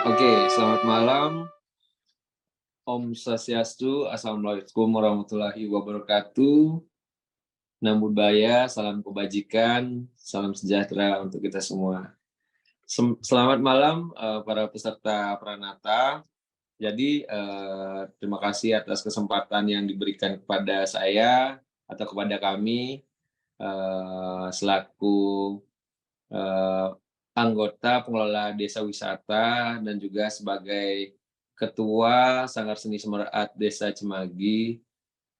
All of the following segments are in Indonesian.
Oke, selamat malam. Om Swastiastu, Assalamualaikum warahmatullahi wabarakatuh. Namo Buddhaya, salam kebajikan, salam sejahtera untuk kita semua. Selamat malam para peserta Pranata. Jadi terima kasih atas kesempatan yang diberikan kepada saya atau kepada kami selaku anggota pengelola desa wisata dan juga sebagai Ketua Sanggar Seni Semerat Desa Cemagi,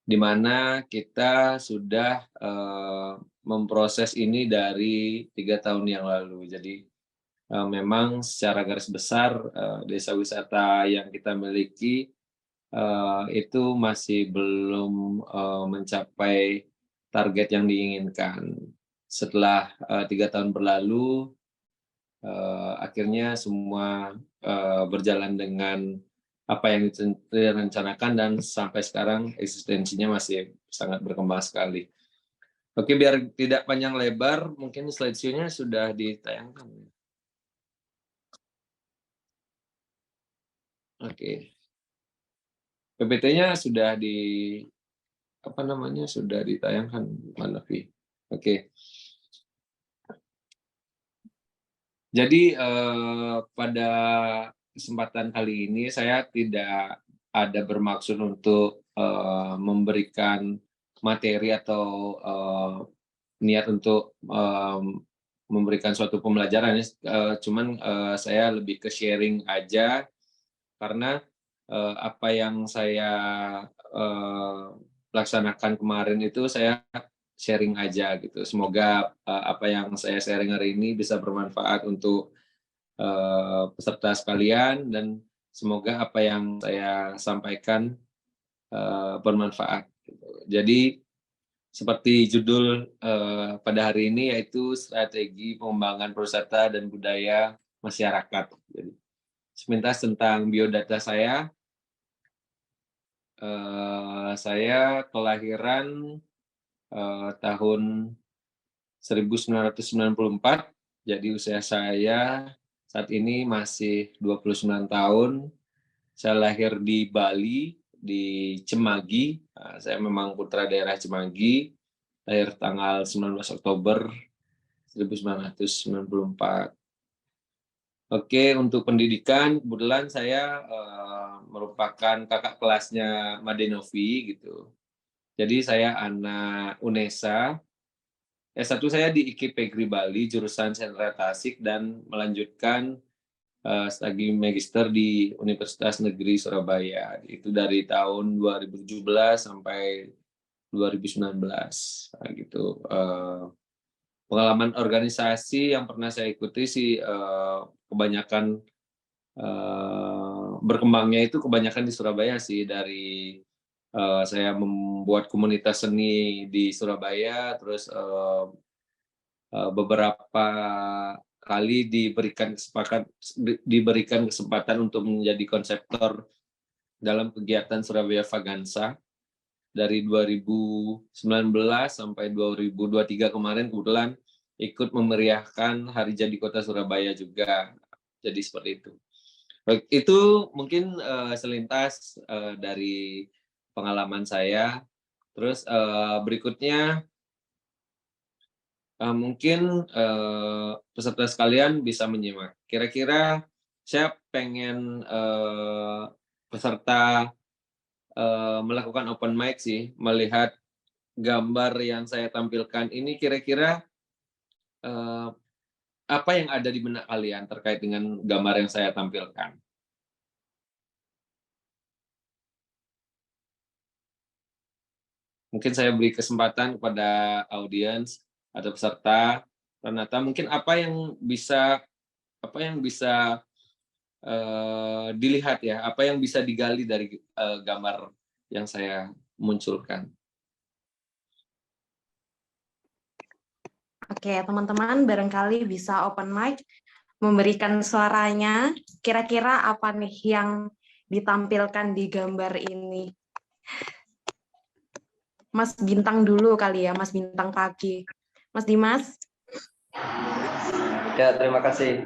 di mana kita sudah memproses ini dari 3 tahun yang lalu. Jadi memang secara garis besar desa wisata yang kita miliki itu masih belum mencapai target yang diinginkan. Setelah 3 tahun berlalu, akhirnya semua berjalan dengan apa yang direncanakan dan sampai sekarang eksistensinya masih sangat berkembang sekali. Oke, biar tidak panjang lebar, mungkin slideshow-nya sudah ditayangkan. Oke, PPT-nya sudah sudah ditayangkan, Mbak Novi. Oke. Jadi pada kesempatan kali ini saya tidak ada bermaksud untuk memberikan materi atau niat untuk memberikan suatu pembelajaran, cuman saya lebih ke sharing aja karena apa yang saya laksanakan kemarin itu saya sharing aja gitu. Semoga apa yang saya sharing hari ini bisa bermanfaat untuk peserta sekalian dan semoga apa yang saya sampaikan bermanfaat. Gitu. Jadi seperti judul pada hari ini yaitu strategi pengembangan pariwisata dan budaya masyarakat. Jadi sepintas tentang biodata saya. Saya kelahiran tahun 1994, jadi usia saya saat ini masih 29 tahun. Saya lahir di Bali, di Cemagi. Saya memang putra daerah Cemagi, lahir tanggal 19 Oktober 1994. Oke, untuk pendidikan, kebetulan saya merupakan kakak kelasnya Madenovi gitu. Jadi saya anak UNESA. S1 saya di IKIP Bali, jurusan Sentra Tasik, dan melanjutkan studi magister di Universitas Negeri Surabaya. Itu dari tahun 2017 sampai 2019. Nah, gitu. Pengalaman organisasi yang pernah saya ikuti sih kebanyakan berkembangnya itu kebanyakan di Surabaya sih, dari saya membuat komunitas seni di Surabaya, terus beberapa kali diberikan kesempatan untuk menjadi konseptor dalam kegiatan Surabaya Vagansa dari 2019 sampai 2023 kemarin, kebetulan ikut memeriahkan Hari Jadi Kota Surabaya juga. Jadi seperti itu. Baik, itu mungkin selintas dari pengalaman saya. Terus berikutnya mungkin peserta sekalian bisa menyimak. Kira-kira saya pengen peserta melakukan open mic sih, melihat gambar yang saya tampilkan ini kira-kira apa yang ada di benak kalian terkait dengan gambar yang saya tampilkan. Mungkin saya beri kesempatan kepada audiens atau peserta Pranata, mungkin apa yang bisa dilihat ya, apa yang bisa digali dari gambar yang saya munculkan. Oke, teman-teman barangkali bisa open mic, memberikan suaranya. Kira-kira apa nih yang ditampilkan di gambar ini? Mas Bintang dulu kali ya, Mas Bintang pagi. Mas Dimas? Ya, terima kasih.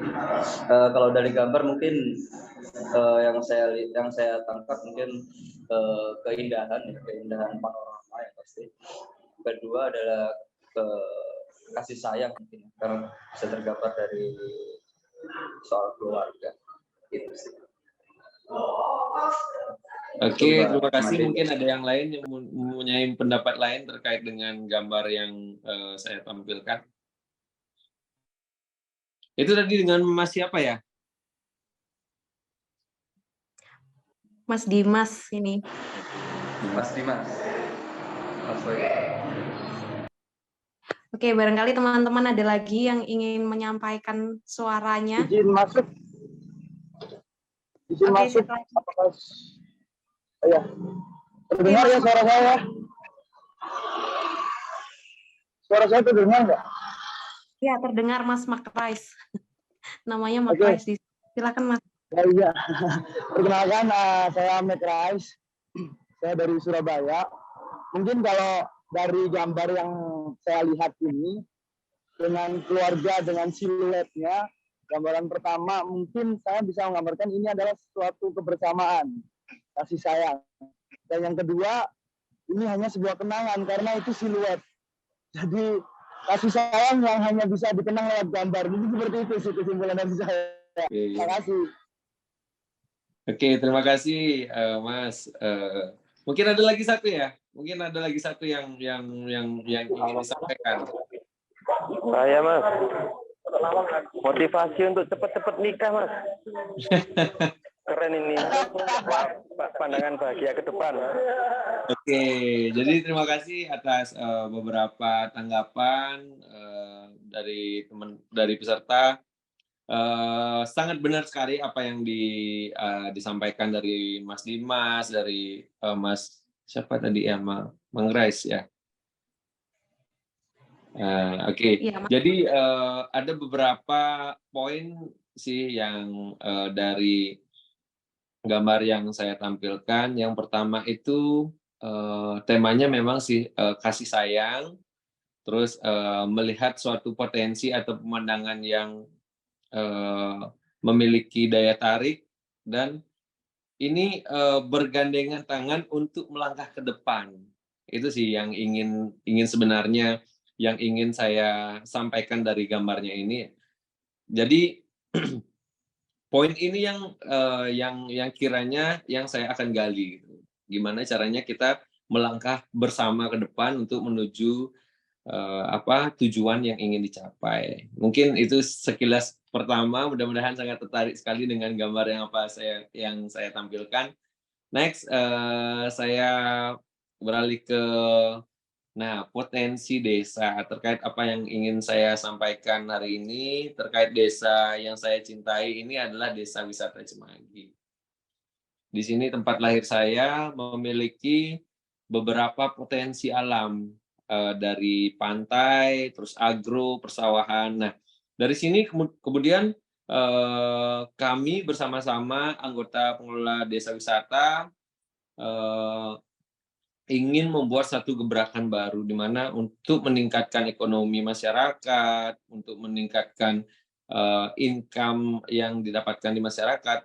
Kalau dari gambar mungkin yang saya tangkap mungkin keindahan panorama yang pasti. Kedua adalah kasih sayang mungkin karena bisa tergambar dari soal keluarga gitu sih. Oke, terima kasih. Mungkin ada yang lain yang mempunyai pendapat lain terkait dengan gambar yang saya tampilkan. Itu tadi dengan Mas siapa ya? Mas Dimas ini. Mas Dimas. Oke, barangkali teman-teman ada lagi yang ingin menyampaikan suaranya. Izin masuk. Izin Oke, masuk. silakan. Apakah ya? Terdengar Oke, ya suara saya? Suara saya terdengar nggak? Ya, terdengar Mas Makrais. Namanya Oke. Makrais. Silakan Mas. Ya, iya. Perkenalkan, saya Makrais. Saya dari Surabaya. Mungkin kalau dari gambar yang saya lihat ini, dengan keluarga, dengan siluetnya, gambaran pertama mungkin saya bisa menggambarkan ini adalah suatu kebersamaan, kasih sayang. Dan yang kedua, ini hanya sebuah kenangan karena itu siluet. Jadi kasih sayang yang hanya bisa dikenang lewat gambar. Jadi seperti itu sih kesimpulan dari saya. Terima kasih. Oke, terima kasih Mas. Mungkin ada lagi satu ya? Mungkin ada lagi satu yang ingin disampaikan. Saya Mas, motivasi untuk cepat-cepat nikah Mas. Keren ini, pandangan bahagia ke depan. Oke, jadi terima kasih atas beberapa tanggapan dari peserta. Sangat benar sekali apa yang disampaikan dari Mas Dimas, dari Mas siapa tadi ya, Mangrais ya. Oke. Iya, Mas. Jadi ada beberapa poin sih yang dari gambar yang saya tampilkan. Yang pertama itu temanya memang sih kasih sayang, terus melihat suatu potensi atau pemandangan yang memiliki daya tarik, dan ini bergandengan tangan untuk melangkah ke depan. Itu sih yang ingin sebenarnya yang ingin saya sampaikan dari gambarnya ini. Jadi poin ini yang kiranya yang saya akan gali. Gimana caranya kita melangkah bersama ke depan untuk menuju tujuan yang ingin dicapai. Mungkin itu sekilas pertama, mudah-mudahan sangat tertarik sekali dengan gambar yang saya tampilkan. Next, saya beralih ke potensi desa. Terkait apa yang ingin saya sampaikan hari ini, terkait desa yang saya cintai ini adalah Desa Wisata Cemagi. Di sini tempat lahir saya memiliki beberapa potensi alam, dari pantai, terus agro, persawahan. Nah, dari sini kemudian kami bersama-sama anggota pengelola desa wisata ingin membuat satu gebrakan baru, di mana untuk meningkatkan ekonomi masyarakat, untuk meningkatkan income yang didapatkan di masyarakat,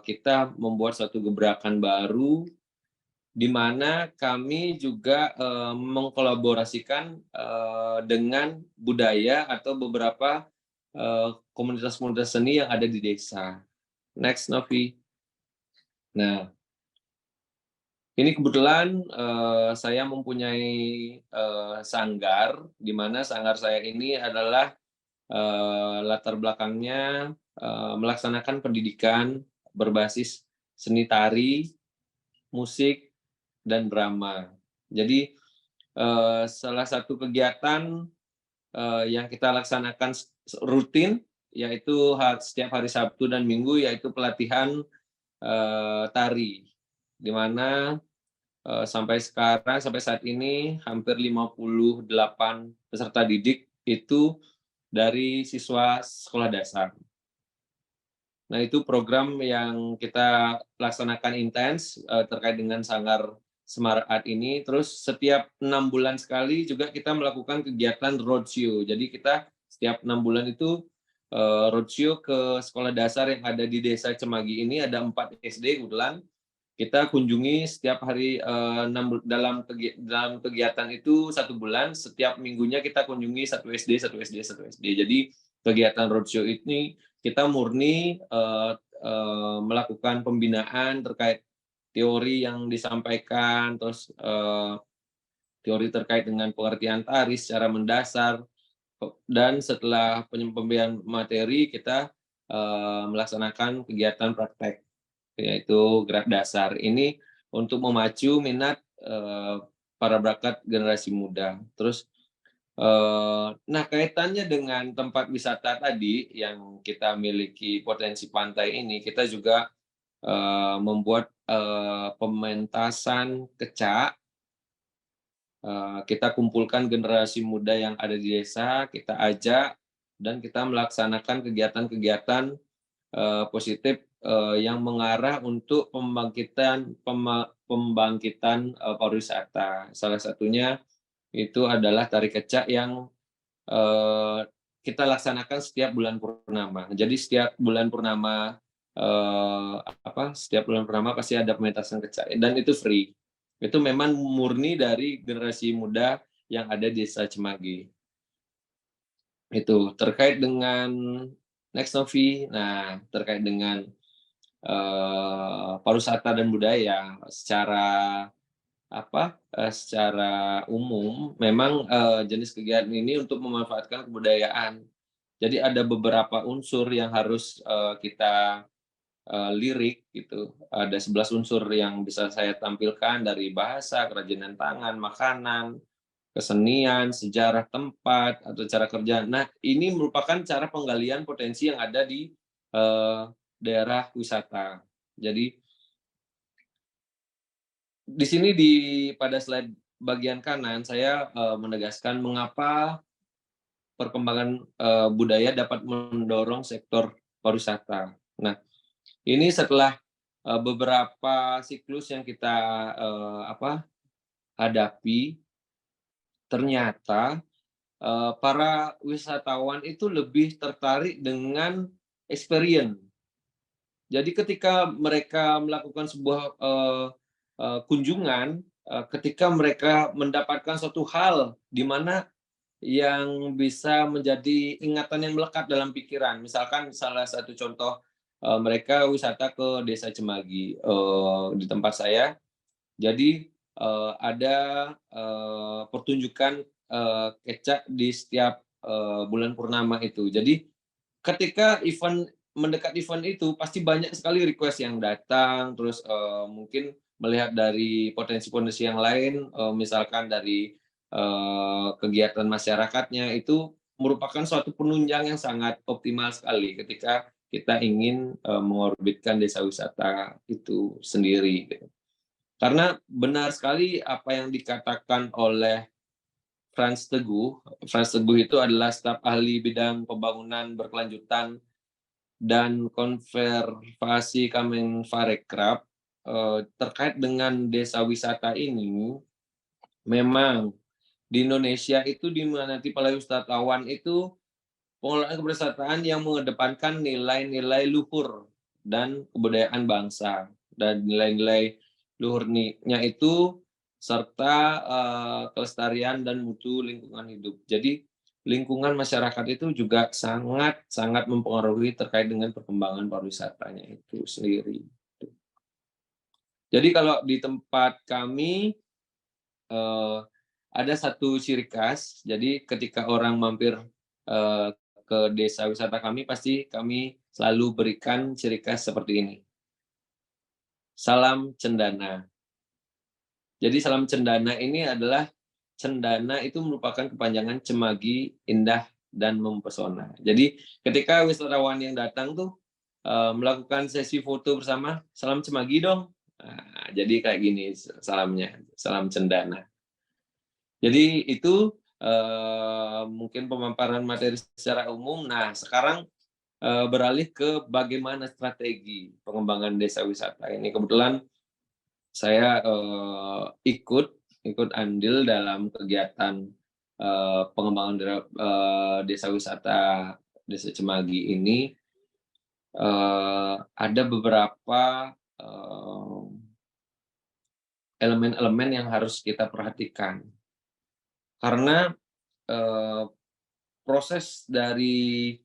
kita membuat satu gebrakan baru, di mana kami juga mengkolaborasikan dengan budaya atau beberapa komunitas-komunitas seni yang ada di desa. Next, Novi. Nah, ini kebetulan saya mempunyai sanggar, di mana sanggar saya ini adalah latar belakangnya melaksanakan pendidikan berbasis seni tari, musik, dan drama. Jadi salah satu kegiatan yang kita laksanakan rutin yaitu setiap hari Sabtu dan Minggu, yaitu pelatihan tari, di mana sampai saat ini hampir 58 peserta didik itu dari siswa sekolah dasar. Nah, itu program yang kita laksanakan intens terkait dengan sanggar Smart Art ini. Terus setiap 6 bulan sekali juga kita melakukan kegiatan roadshow. Jadi kita setiap 6 bulan itu roadshow ke sekolah dasar yang ada di Desa Cemagi ini. Ada 4 SD kebetulan. Kita kunjungi setiap hari dalam kegiatan itu 1 bulan, setiap minggunya kita kunjungi 1 SD, 1 SD, 1 SD. Jadi kegiatan roadshow ini kita murni melakukan pembinaan terkait teori yang disampaikan, terus teori terkait dengan pengertian tari secara mendasar, dan setelah pemberian materi kita melaksanakan kegiatan praktek, yaitu gerak dasar. Ini untuk memacu minat para bakat generasi muda. Terus, nah kaitannya dengan tempat wisata tadi yang kita miliki potensi pantai ini, kita juga membuat pementasan kecak. Kita kumpulkan generasi muda yang ada di desa, kita ajak, dan kita melaksanakan kegiatan-kegiatan positif yang mengarah untuk pembangkitan pariwisata. Salah satunya itu adalah tari kecak yang kita laksanakan setiap bulan purnama. Jadi setiap bulan purnama pasti ada pementasan kecak, dan itu free. Itu memang murni dari generasi muda yang ada di Desa Cemagi. Itu terkait dengan Next Novi. Nah, terkait dengan pariwisata dan budaya secara umum, memang jenis kegiatan ini untuk memanfaatkan kebudayaan. Jadi ada beberapa unsur yang harus kita lirik gitu. Ada 11 unsur yang bisa saya tampilkan, dari bahasa, kerajinan tangan, makanan, kesenian, sejarah tempat, atau cara kerja. Nah, ini merupakan cara penggalian potensi yang ada di daerah wisata. Jadi di sini pada slide bagian kanan saya menegaskan mengapa perkembangan budaya dapat mendorong sektor pariwisata. Nah, ini setelah beberapa siklus yang kita hadapi, ternyata para wisatawan itu lebih tertarik dengan experience. Jadi ketika mereka melakukan sebuah kunjungan, ketika mereka mendapatkan suatu hal di mana yang bisa menjadi ingatan yang melekat dalam pikiran. Misalkan salah satu contoh, mereka wisata ke Desa Cemagi di tempat saya. Jadi ada pertunjukan kecak di setiap bulan purnama itu. Jadi ketika mendekat event itu, pasti banyak sekali request yang datang, terus mungkin melihat dari potensi-potensi yang lain, misalkan dari kegiatan masyarakatnya, itu merupakan suatu penunjang yang sangat optimal sekali ketika kita ingin mengorbitkan desa wisata itu sendiri. Karena benar sekali apa yang dikatakan oleh Frans Teguh. Frans Teguh itu adalah staf ahli bidang pembangunan berkelanjutan dan konservasi Kemenparekraf terkait dengan desa wisata ini. Memang di Indonesia itu diminati oleh wisatawan itu pengelolaan keberwisataan yang mengedepankan nilai-nilai luhur dan kebudayaan bangsa, dan nilai-nilai luhurnya itu serta kelestarian dan mutu lingkungan hidup. Jadi lingkungan masyarakat itu juga sangat mempengaruhi terkait dengan perkembangan pariwisatanya itu sendiri. Jadi kalau di tempat kami ada satu ciri khas. Jadi ketika orang mampir ke desa wisata kami, pasti kami selalu berikan ciri khas seperti ini. Salam Cendana. Jadi salam Cendana ini adalah, cendana itu merupakan kepanjangan Cemagi, indah dan mempesona. Jadi ketika wisatawan yang datang tuh melakukan sesi foto bersama, salam Cemagi dong. Nah, jadi kayak gini salamnya, salam Cendana. Jadi itu mungkin pemaparan materi secara umum. Nah, sekarang beralih ke bagaimana strategi pengembangan desa wisata ini. Kebetulan saya ikut andil dalam kegiatan pengembangan desa wisata Desa Cemagi ini ada beberapa elemen-elemen yang harus kita perhatikan. Karena proses dari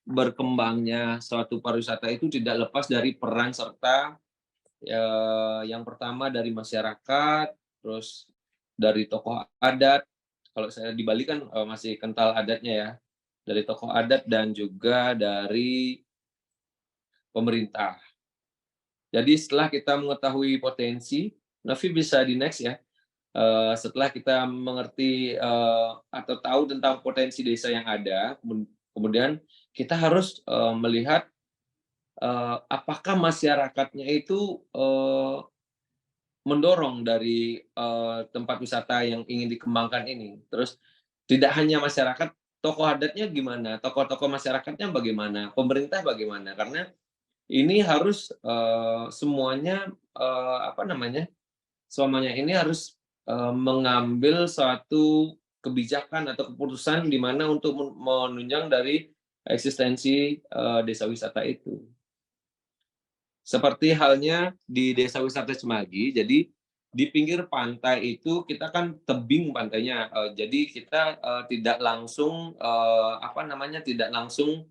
berkembangnya suatu pariwisata itu tidak lepas dari peran serta yang pertama dari masyarakat, terus dari tokoh adat. Kalau saya di Bali kan masih kental adatnya ya, dari tokoh adat dan juga dari pemerintah. Jadi setelah kita mengetahui potensi, Novi bisa di next ya. Setelah kita mengerti atau tahu tentang potensi desa yang ada, kemudian kita harus melihat apakah masyarakatnya itu mendorong dari tempat wisata yang ingin dikembangkan ini. Terus tidak hanya masyarakat, tokoh adatnya gimana, tokoh-tokoh masyarakatnya bagaimana, pemerintah bagaimana, karena ini harus semuanya semuanya ini harus mengambil suatu kebijakan atau keputusan di mana untuk menunjang dari eksistensi desa wisata itu. Seperti halnya di Desa Wisata Cemagi, jadi di pinggir pantai itu kita kan tebing pantainya, jadi kita tidak langsung tidak langsung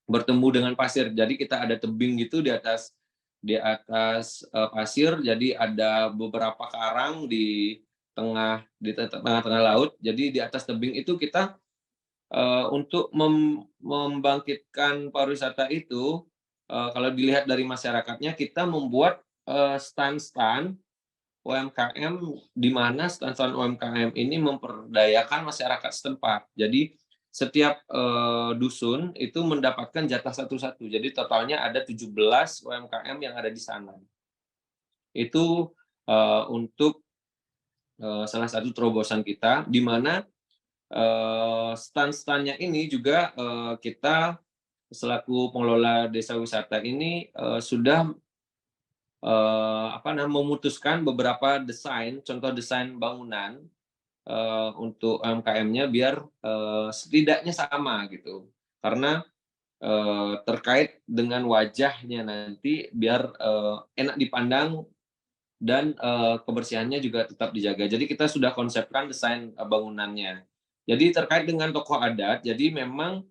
bertemu dengan pasir. Jadi kita ada tebing gitu di atas pasir, jadi ada beberapa karang di tengah-tengah laut. Jadi di atas tebing itu kita untuk membangkitkan pariwisata itu, kalau dilihat dari masyarakatnya, kita membuat stand-stand UMKM, di mana stand-stand UMKM ini memperdayakan masyarakat setempat. Jadi setiap dusun itu mendapatkan jatah satu-satu. Jadi totalnya ada 17 UMKM yang ada di sana. Itu untuk salah satu terobosan kita, di mana stand-standnya ini juga kita selaku pengelola desa wisata ini sudah memutuskan beberapa contoh desain bangunan untuk UMKM-nya biar setidaknya sama gitu. Karena terkait dengan wajahnya nanti biar enak dipandang dan kebersihannya juga tetap dijaga. Jadi kita sudah konsepkan desain bangunannya. Jadi terkait dengan tokoh adat, jadi memang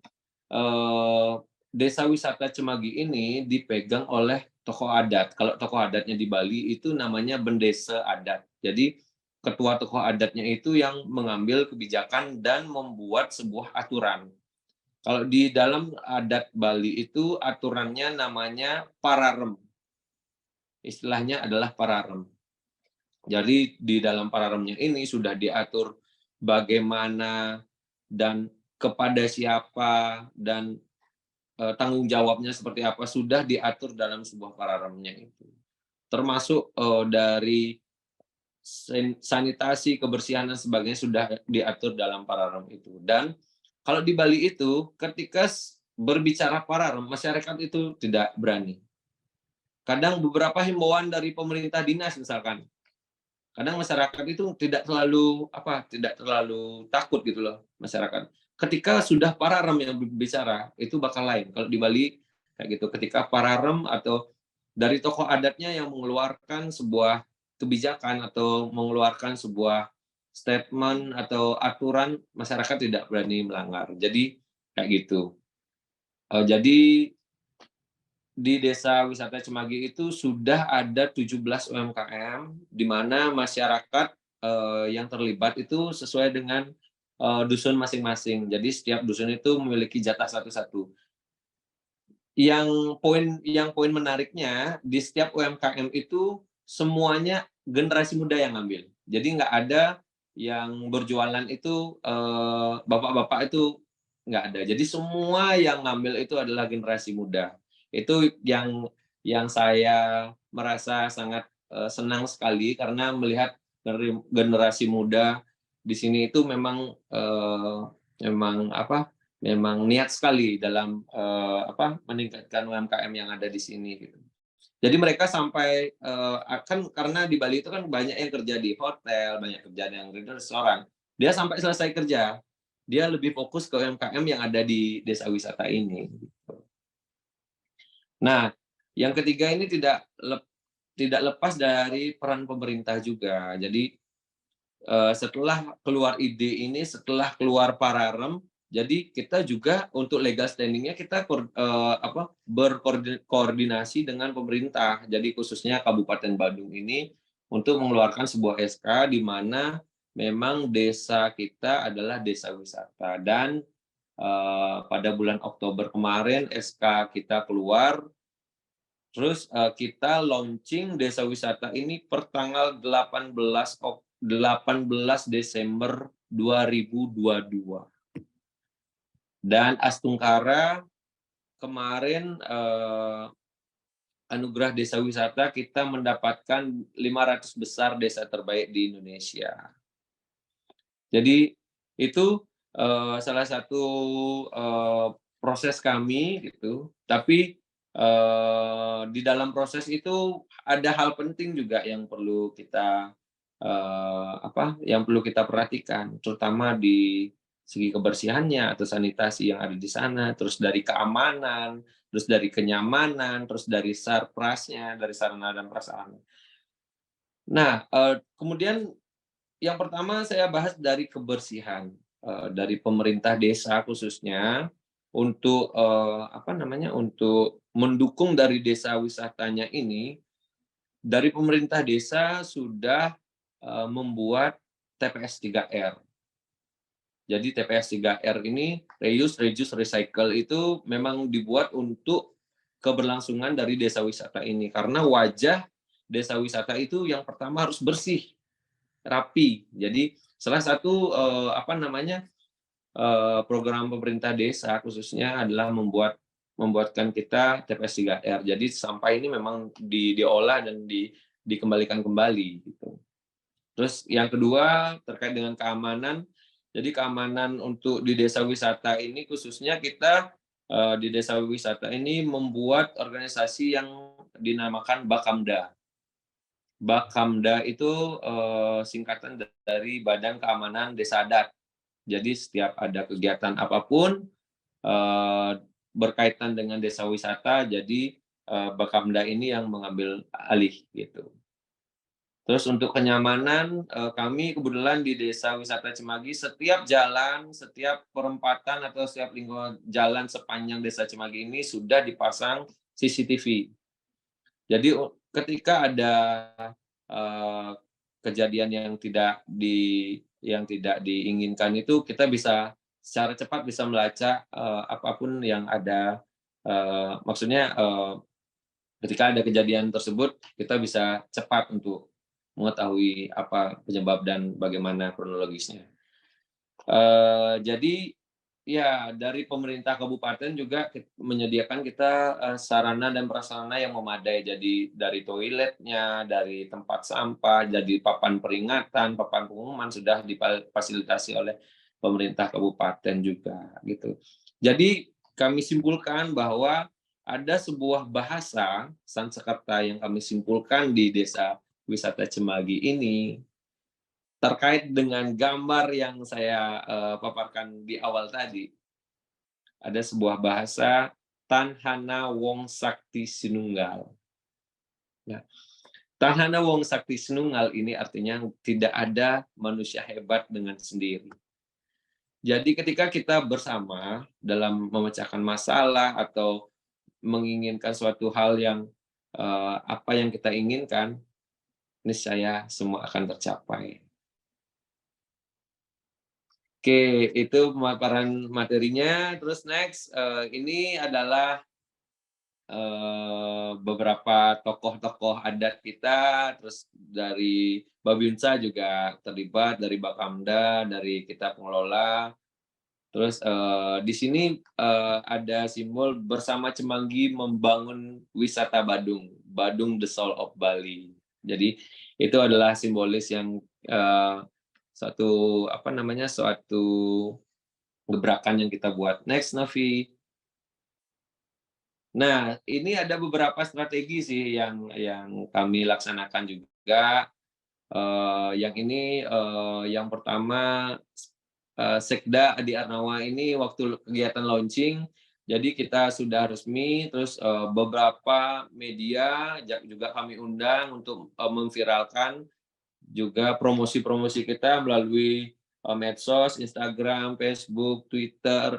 Desa Wisata Cemagi ini dipegang oleh tokoh adat. Kalau tokoh adatnya di Bali itu namanya bendesa adat. Jadi ketua tokoh adatnya itu yang mengambil kebijakan dan membuat sebuah aturan. Kalau di dalam adat Bali itu aturannya namanya pararem. Istilahnya adalah pararem. Jadi di dalam pararemnya ini sudah diatur bagaimana dan kepada siapa dan tanggung jawabnya seperti apa, sudah diatur dalam sebuah pararemnya itu. Termasuk dari sanitasi, kebersihan dan sebagainya sudah diatur dalam pararem itu. Dan kalau di Bali itu ketika berbicara pararem, masyarakat itu tidak berani. Kadang beberapa himbauan dari pemerintah dinas misalkan, kadang masyarakat itu tidak terlalu takut gitu loh masyarakat. Ketika sudah pararem yang berbicara, itu bakal lain. Kalau di Bali kayak gitu, ketika pararem atau dari tokoh adatnya yang mengeluarkan sebuah kebijakan atau mengeluarkan sebuah statement atau aturan, masyarakat tidak berani melanggar. Jadi kayak gitu. Jadi di Desa Wisata Cemagi itu sudah ada 17 UMKM, di mana masyarakat yang terlibat itu sesuai dengan dusun masing-masing. Jadi setiap dusun itu memiliki jatah satu-satu. Yang poin menariknya, di setiap UMKM itu semuanya generasi muda yang ngambil. Jadi nggak ada yang berjualan itu bapak-bapak itu nggak ada. Jadi semua yang ngambil itu adalah generasi muda. Itu yang saya merasa sangat senang sekali karena melihat generasi muda di sini itu memang niat sekali dalam meningkatkan UMKM yang ada di sini gitu. Jadi mereka sampai kan karena di Bali itu kan banyak yang kerja di hotel, banyak kerja yang di restoran. Dia sampai selesai kerja dia lebih fokus ke UMKM yang ada di desa wisata ini. Nah, yang ketiga ini tidak lepas dari peran pemerintah juga. Jadi setelah keluar ide ini, setelah keluar Pararem, jadi kita juga untuk legal standing-nya kita berkoordinasi dengan pemerintah. Jadi khususnya Kabupaten Badung ini untuk mengeluarkan sebuah SK di mana memang desa kita adalah desa wisata. Dan pada bulan Oktober kemarin SK kita keluar, terus kita launching desa wisata ini per tanggal 18 Desember 2022. Dan Astungkara kemarin anugerah desa wisata kita mendapatkan 500 besar desa terbaik di Indonesia. Jadi itu salah satu proses kami gitu. Tapi di dalam proses itu ada hal penting juga yang perlu kita perhatikan, terutama di segi kebersihannya atau sanitasi yang ada di sana, terus dari keamanan, terus dari kenyamanan, terus dari sarprasnya, dari sarana dan prasarana. Nah, kemudian yang pertama saya bahas dari kebersihan dari pemerintah desa khususnya untuk untuk mendukung dari desa wisatanya ini. Dari pemerintah desa sudah membuat TPS 3R. Jadi TPS 3R ini reuse, reduce, recycle itu memang dibuat untuk keberlangsungan dari desa wisata ini. Karena wajah desa wisata itu yang pertama harus bersih, rapi. Jadi salah satu program pemerintah desa khususnya adalah membuatkan kita TPS 3R. Jadi sampah ini memang diolah dan dikembalikan kembali gitu. Terus yang kedua terkait dengan keamanan. Jadi keamanan untuk di desa wisata ini khususnya kita di desa wisata ini membuat organisasi yang dinamakan Bakamda. Bakamda itu singkatan dari Badan Keamanan Desa Adat. Jadi setiap ada kegiatan apapun berkaitan dengan desa wisata, jadi Bakamda ini yang mengambil alih gitu. Terus untuk kenyamanan, kami kebetulan di Desa Wisata Cemagi, setiap jalan, setiap perempatan atau setiap lingkungan jalan sepanjang Desa Cemagi ini sudah dipasang CCTV. Jadi ketika ada kejadian yang tidak diinginkan itu, kita bisa secara cepat bisa melacak apapun yang ada. Maksudnya ketika ada kejadian tersebut, kita bisa cepat untuk mengetahui apa penyebab dan bagaimana kronologisnya. Jadi ya dari pemerintah kabupaten juga menyediakan kita sarana dan prasarana yang memadai. Jadi dari toiletnya, dari tempat sampah, jadi papan peringatan, papan pengumuman sudah difasilitasi oleh pemerintah kabupaten juga gitu. Jadi kami simpulkan bahwa ada sebuah bahasa Sanskerta yang kami simpulkan di Desa Wisata Cemagi ini terkait dengan gambar yang saya paparkan di awal tadi. Ada sebuah bahasa Tanhana Wong Sakti Sinunggal. Nah, Tanhana Wong Sakti Sinunggal ini artinya tidak ada manusia hebat dengan sendiri. Jadi ketika kita bersama dalam memecahkan masalah atau menginginkan suatu hal yang apa yang kita inginkan, niscaya semua akan tercapai. Oke, itu pemaparan materinya. Terus next, ini adalah beberapa tokoh-tokoh adat kita. Terus dari Babinsa juga terlibat, dari Bakamda, dari kita pengelola. Terus di sini ada simbol bersama Cemagi membangun wisata Badung, Badung the Soul of Bali. Jadi itu adalah simbolis yang suatu gebrakan yang kita buat. Next, Novi. Nah, ini ada beberapa strategi sih yang kami laksanakan juga. Yang ini yang pertama Sekda Adi Arnawa ini waktu kegiatan launching, jadi kita sudah resmi, terus beberapa media juga kami undang untuk memviralkan juga promosi-promosi kita melalui medsos, Instagram, Facebook, Twitter,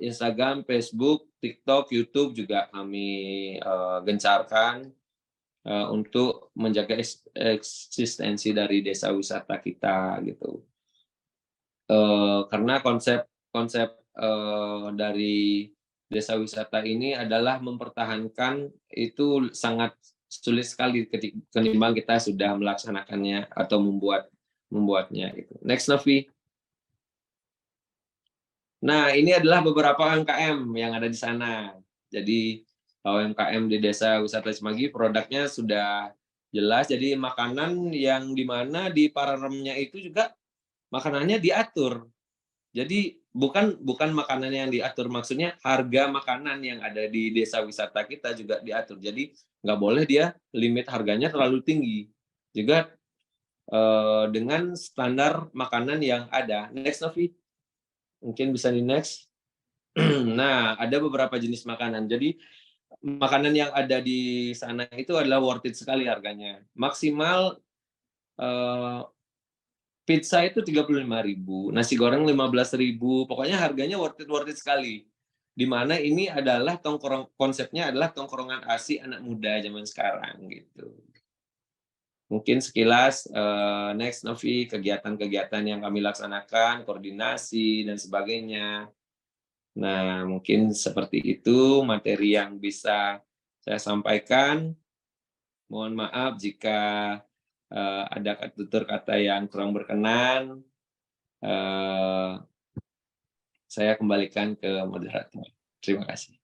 Instagram, Facebook, TikTok, YouTube juga kami gencarkan untuk menjaga eksistensi dari desa wisata kita gitu. Karena konsep dari desa wisata ini adalah mempertahankan itu sangat sulit sekali ketimbang kita sudah melaksanakannya atau membuatnya gitu. Next, Novi. Nah, ini adalah beberapa UMKM yang ada di sana. Jadi UMKM di Desa Wisata Cemagi produknya sudah jelas. Jadi makanan yang di mana di Pararemnya itu juga makanannya diatur. Jadi bukan makanan yang diatur, maksudnya harga makanan yang ada di desa wisata kita juga diatur. Jadi nggak boleh dia limit harganya terlalu tinggi. Juga dengan standar makanan yang ada. Next, Novi. Mungkin bisa di next. Nah, ada beberapa jenis makanan. Jadi makanan yang ada di sana itu adalah worth it sekali harganya. Maksimal pizza itu 35.000, nasi goreng 15.000, pokoknya harganya worth it sekali. Di mana ini adalah konsepnya adalah tongkrongan asik anak muda zaman sekarang gitu. Mungkin sekilas next, Novi, kegiatan-kegiatan yang kami laksanakan, koordinasi dan sebagainya. Nah, mungkin seperti itu materi yang bisa saya sampaikan. Mohon maaf jika ada tutur kata yang kurang berkenan. Saya kembalikan ke moderator. Terima kasih.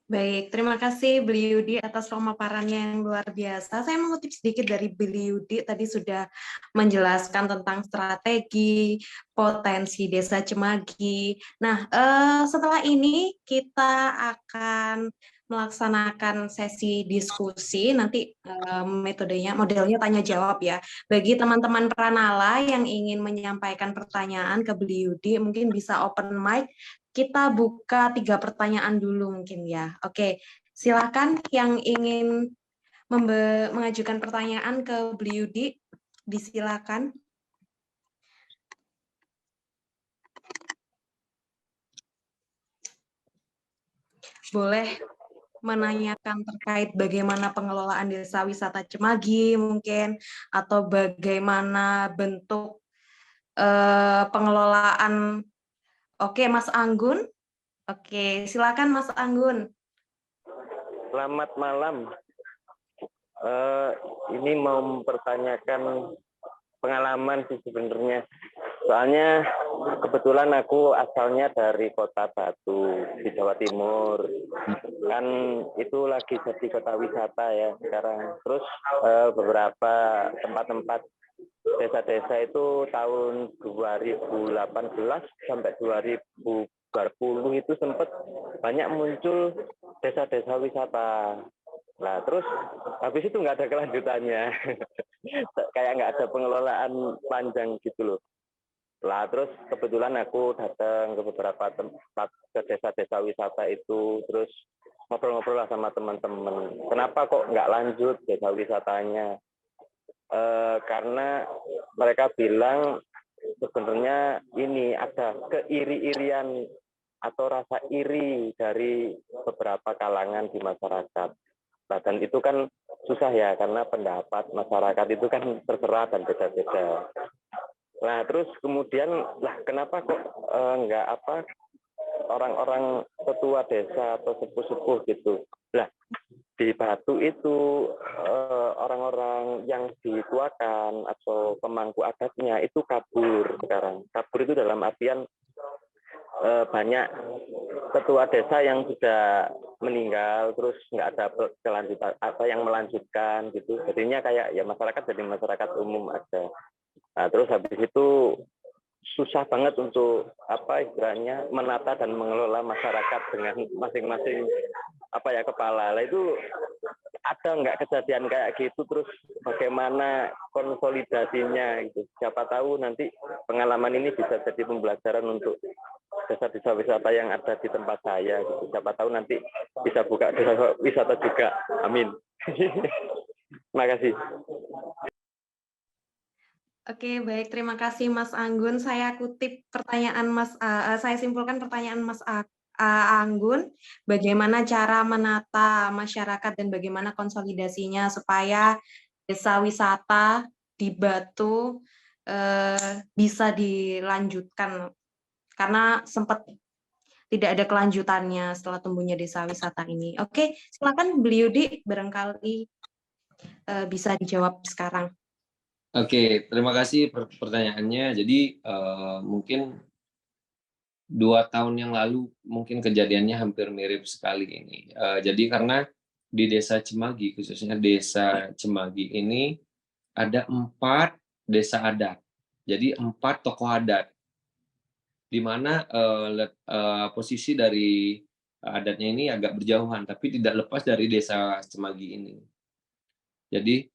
Baik, terima kasih Beli Yudi atas pemaparannya yang luar biasa. Saya mengutip sedikit dari Beli Yudi, tadi sudah menjelaskan tentang strategi, potensi Desa Cemagi. Nah, setelah ini kita akan melaksanakan sesi diskusi, nanti modelnya tanya jawab ya. Bagi teman-teman Pranala yang ingin menyampaikan pertanyaan ke Beli Yudi, mungkin bisa open mic. Kita buka 3 pertanyaan dulu mungkin ya. Oke, silakan yang ingin mengajukan pertanyaan ke Beli Yudi, disilakan. Boleh menanyakan terkait bagaimana pengelolaan desa wisata Cemagi mungkin, atau bagaimana bentuk pengelolaan. Oke, Mas Anggun. Oke, silakan Mas Anggun. Selamat malam. Ini mau mempertanyakan pengalaman sih sebenarnya. Soalnya kebetulan aku asalnya dari Kota Batu di Jawa Timur. Kan itu lagi jadi kota wisata ya sekarang. Terus beberapa tempat-tempat desa-desa itu tahun 2018 sampai 2020 itu sempat banyak muncul desa-desa wisata. Nah, terus habis itu nggak ada kelanjutannya. Kayak nggak ada pengelolaan panjang gitu loh. Lah, terus kebetulan aku datang ke beberapa tempat ke desa-desa wisata itu, terus ngobrol-ngobrol lah sama teman-teman. Kenapa kok nggak lanjut desa wisatanya? Karena mereka bilang sebenarnya ini ada keiri-irian atau rasa iri dari beberapa kalangan di masyarakat. Nah, dan itu kan susah ya, karena pendapat masyarakat itu kan terserah dan beda-beda. Nah, terus kemudian, lah kenapa kok nggak orang-orang tetua desa atau sepuh-sepuh gitu. Lah, di Batu itu orang-orang yang dituakan atau pemangku adatnya itu kabur sekarang. Kabur itu dalam artian banyak ketua desa yang sudah meninggal, terus nggak ada kelanjutan apa yang melanjutkan gitu. Jadinya kayak ya masyarakat jadi masyarakat umum aja. Nah, terus habis itu susah banget untuk apa istilahnya menata dan mengelola masyarakat dengan masing-masing kepala. Lah itu ada nggak kejadian kayak gitu, terus bagaimana konsolidasinya gitu. Siapa tahu nanti pengalaman ini bisa jadi pembelajaran untuk desa-desa wisata yang ada di tempat saya gitu. Siapa tahu nanti bisa buka desa wisata juga. Amin. Terima kasih. Oke, baik. Terima kasih Mas Anggun. Saya kutip pertanyaan saya simpulkan pertanyaan Mas Anggun, bagaimana cara menata masyarakat dan bagaimana konsolidasinya supaya desa wisata di Batu bisa dilanjutkan, karena sempat tidak ada kelanjutannya setelah tumbuhnya desa wisata ini. Oke, silakan beliau barangkali bisa dijawab sekarang. Oke, terima kasih pertanyaannya. Jadi mungkin 2 tahun yang lalu mungkin kejadiannya hampir mirip sekali ini. Jadi karena di Desa Cemagi, khususnya Desa Cemagi ini ada 4 desa adat. Jadi 4 tokoh adat, di mana posisi dari adatnya ini agak berjauhan, tapi tidak lepas dari Desa Cemagi ini. Jadi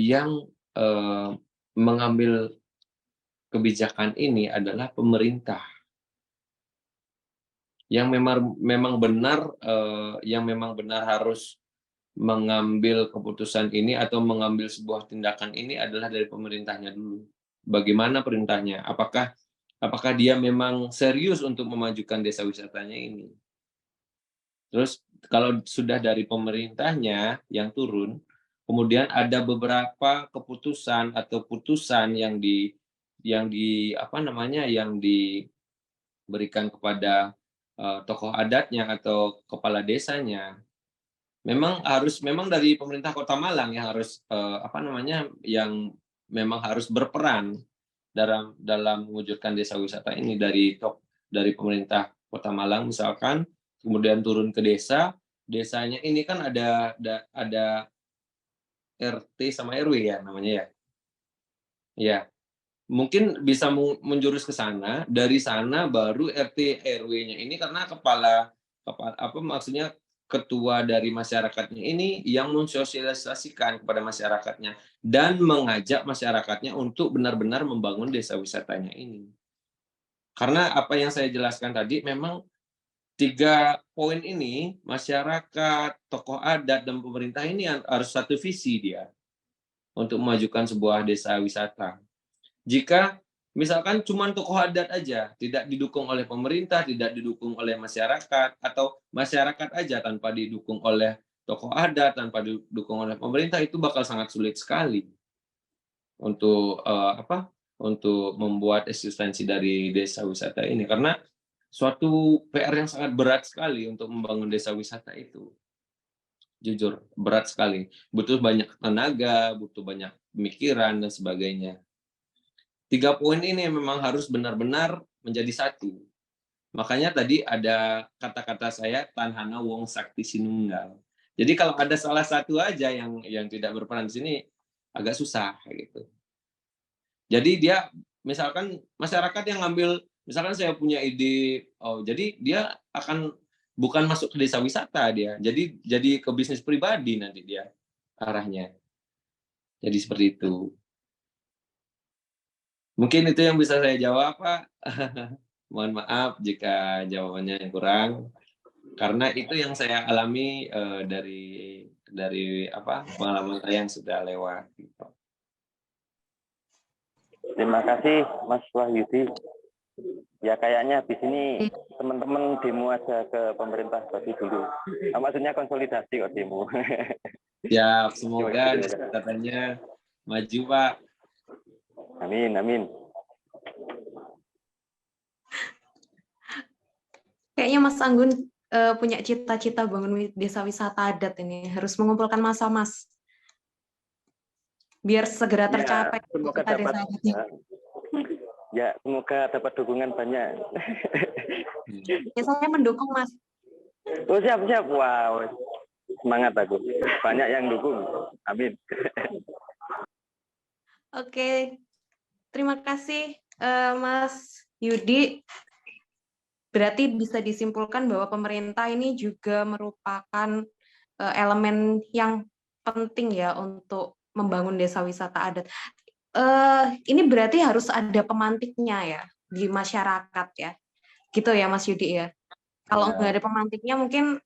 yang mengambil kebijakan ini adalah pemerintah yang memang benar harus mengambil keputusan ini atau mengambil sebuah tindakan ini adalah dari pemerintahnya dulu. Bagaimana perintahnya? Apakah dia memang serius untuk memajukan desa wisatanya ini? Terus kalau sudah dari pemerintahnya yang turun, kemudian ada beberapa keputusan atau putusan yang diberikan kepada tokoh adatnya atau kepala desanya. Memang dari pemerintah Kota Malang yang harus yang memang harus berperan dalam mewujudkan desa wisata ini, dari pemerintah Kota Malang misalkan, kemudian turun ke desanya ini kan ada RT sama RW ya namanya ya. Ya, mungkin bisa menjurus ke sana, dari sana baru RT RW-nya ini, karena ketua dari masyarakatnya ini yang mensosialisasikan kepada masyarakatnya dan mengajak masyarakatnya untuk benar-benar membangun desa wisatanya ini. Karena apa yang saya jelaskan tadi, memang 3 poin ini, masyarakat, tokoh adat, dan pemerintah ini harus satu visi dia untuk memajukan sebuah desa wisata. Jika misalkan cuma tokoh adat aja, tidak didukung oleh pemerintah, tidak didukung oleh masyarakat, atau masyarakat aja tanpa didukung oleh tokoh adat, tanpa didukung oleh pemerintah, itu bakal sangat sulit sekali untuk untuk membuat eksistensi dari desa wisata ini, karena suatu PR yang sangat berat sekali untuk membangun desa wisata itu. Jujur, berat sekali. Butuh banyak tenaga, butuh banyak pemikiran, dan sebagainya. 3 poin ini memang harus benar-benar menjadi satu. Makanya tadi ada kata-kata saya, Tanhana Wong Sakti Sinunggal. Jadi kalau ada salah satu aja yang tidak berperan di sini, agak susah gitu. Jadi dia, misalkan masyarakat yang ngambil, misalkan saya punya ide, jadi dia akan bukan masuk ke desa wisata dia, jadi ke bisnis pribadi nanti dia arahnya. Jadi seperti itu. Mungkin itu yang bisa saya jawab, Pak. Mohon maaf jika jawabannya yang kurang, karena itu yang saya alami dari pengalaman saya yang sudah lewat. Terima kasih Mas Wahyudi. Ya kayaknya di sini teman-teman demo aja ke pemerintah Batu dulu. Maksudnya konsolidasi kok demo. Ya, semoga katanya maju, Pak. Amin, amin. Kayaknya Mas Anggun punya cita-cita bangun desa wisata adat ini, harus mengumpulkan massa, Mas. Biar segera tercapai. Ya, semoga dapat. Ya, semoga dapat dukungan banyak. Ya, saya mendukung, Mas. Oh, siap. Wow. Semangat aku. Banyak yang dukung. Amin. Oke. Terima kasih, Mas Yudi. Berarti bisa disimpulkan bahwa pemerintah ini juga merupakan elemen yang penting ya untuk membangun desa wisata adat. Ini berarti harus ada pemantiknya ya di masyarakat ya, gitu ya Mas Yudi ya. Kalau nggak ada pemantiknya mungkin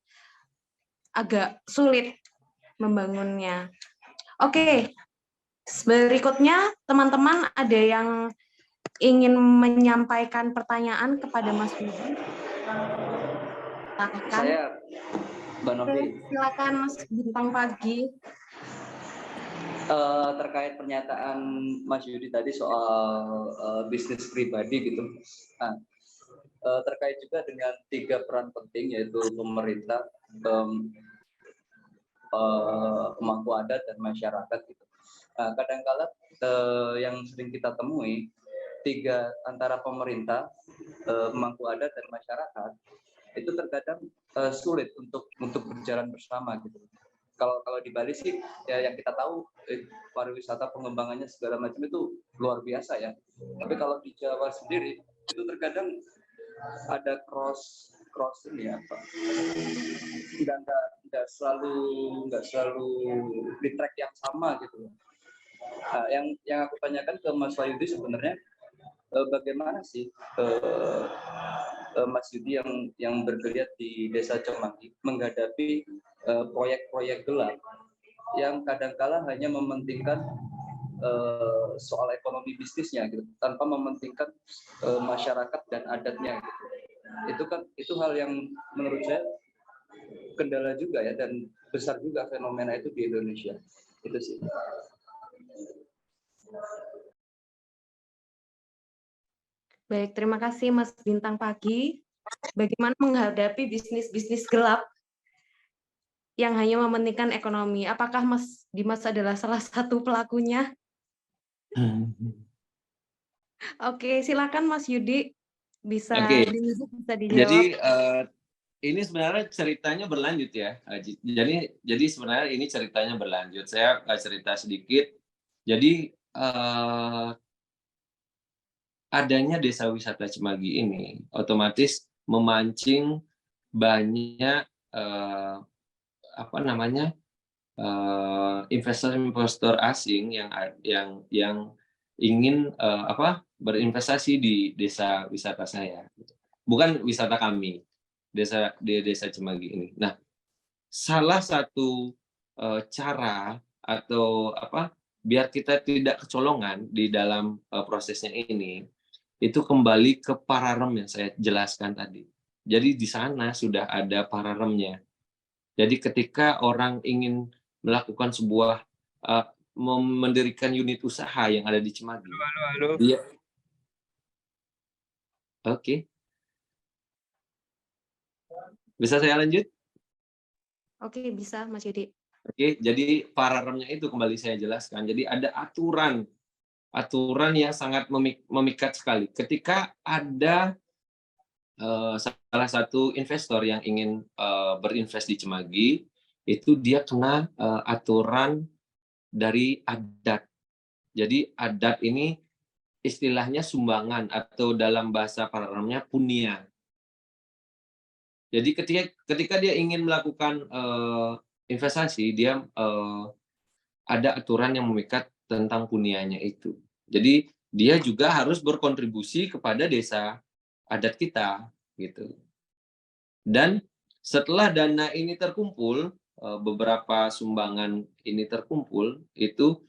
agak sulit membangunnya. Oke, berikutnya teman-teman ada yang ingin menyampaikan pertanyaan kepada Mas Yudi? Silakan. Saya, Mbak Novi. Silakan Mas Bintang Pagi. Terkait pernyataan Mas Yudi tadi soal bisnis pribadi gitu. Nah, terkait juga dengan 3 peran penting yaitu pemerintah, pemangku adat dan masyarakat gitu. Nah, kadang-kala yang sering kita temui antara pemerintah, pemangku adat dan masyarakat itu terkadang sulit untuk berjalan bersama gitu. Kalau di Bali sih ya yang kita tahu pariwisata pengembangannya segala macam itu luar biasa ya. Tapi kalau di Jawa sendiri itu terkadang ada cross ini apa? Nggak selalu di track yang sama gitu. Nah, yang aku tanyakan ke Mas Wahyudi sebenarnya bagaimana sih Mas Yudi yang bergeliat di Desa Cemagi menghadapi proyek-proyek gelap yang kadangkala hanya mementingkan soal ekonomi bisnisnya gitu, tanpa mementingkan masyarakat dan adatnya gitu. Itu hal yang menurut saya kendala juga ya, dan besar juga fenomena itu di Indonesia. Itu sih. Baik, terima kasih Mas Bintang Pagi. Bagaimana menghadapi bisnis-bisnis gelap yang hanya mementingkan ekonomi? Apakah Mas Dimas adalah salah satu pelakunya? Oke, silakan Mas Yudi, bisa dijawab. Jadi ini sebenarnya ceritanya berlanjut ya. Jadi sebenarnya ini ceritanya berlanjut. Saya cerita sedikit. Jadi adanya Desa Wisata Cemagi ini otomatis memancing banyak investor asing yang ingin berinvestasi di desa wisata saya, bukan wisata kami, di Desa Cemagi ini. Nah, salah satu cara atau biar kita tidak kecolongan di dalam prosesnya ini, itu kembali ke pararem yang saya jelaskan tadi. Jadi di sana sudah ada pararemnya. Jadi ketika orang ingin melakukan sebuah mendirikan unit usaha yang ada di Cemagi, dia Oke. Bisa saya lanjut? Oke, bisa Mas Yudi. Oke, jadi pararemnya itu kembali saya jelaskan. Jadi ada aturan yang sangat memikat sekali. Ketika ada salah satu investor yang ingin berinvest di Cemagi, itu dia kena aturan dari adat. Jadi adat ini istilahnya sumbangan atau dalam bahasa pararemnya punia. Jadi ketika dia ingin melakukan investasi, dia ada aturan yang memikat tentang punianya itu. Jadi dia juga harus berkontribusi kepada desa adat kita gitu. Dan setelah dana ini terkumpul, beberapa sumbangan ini terkumpul, itu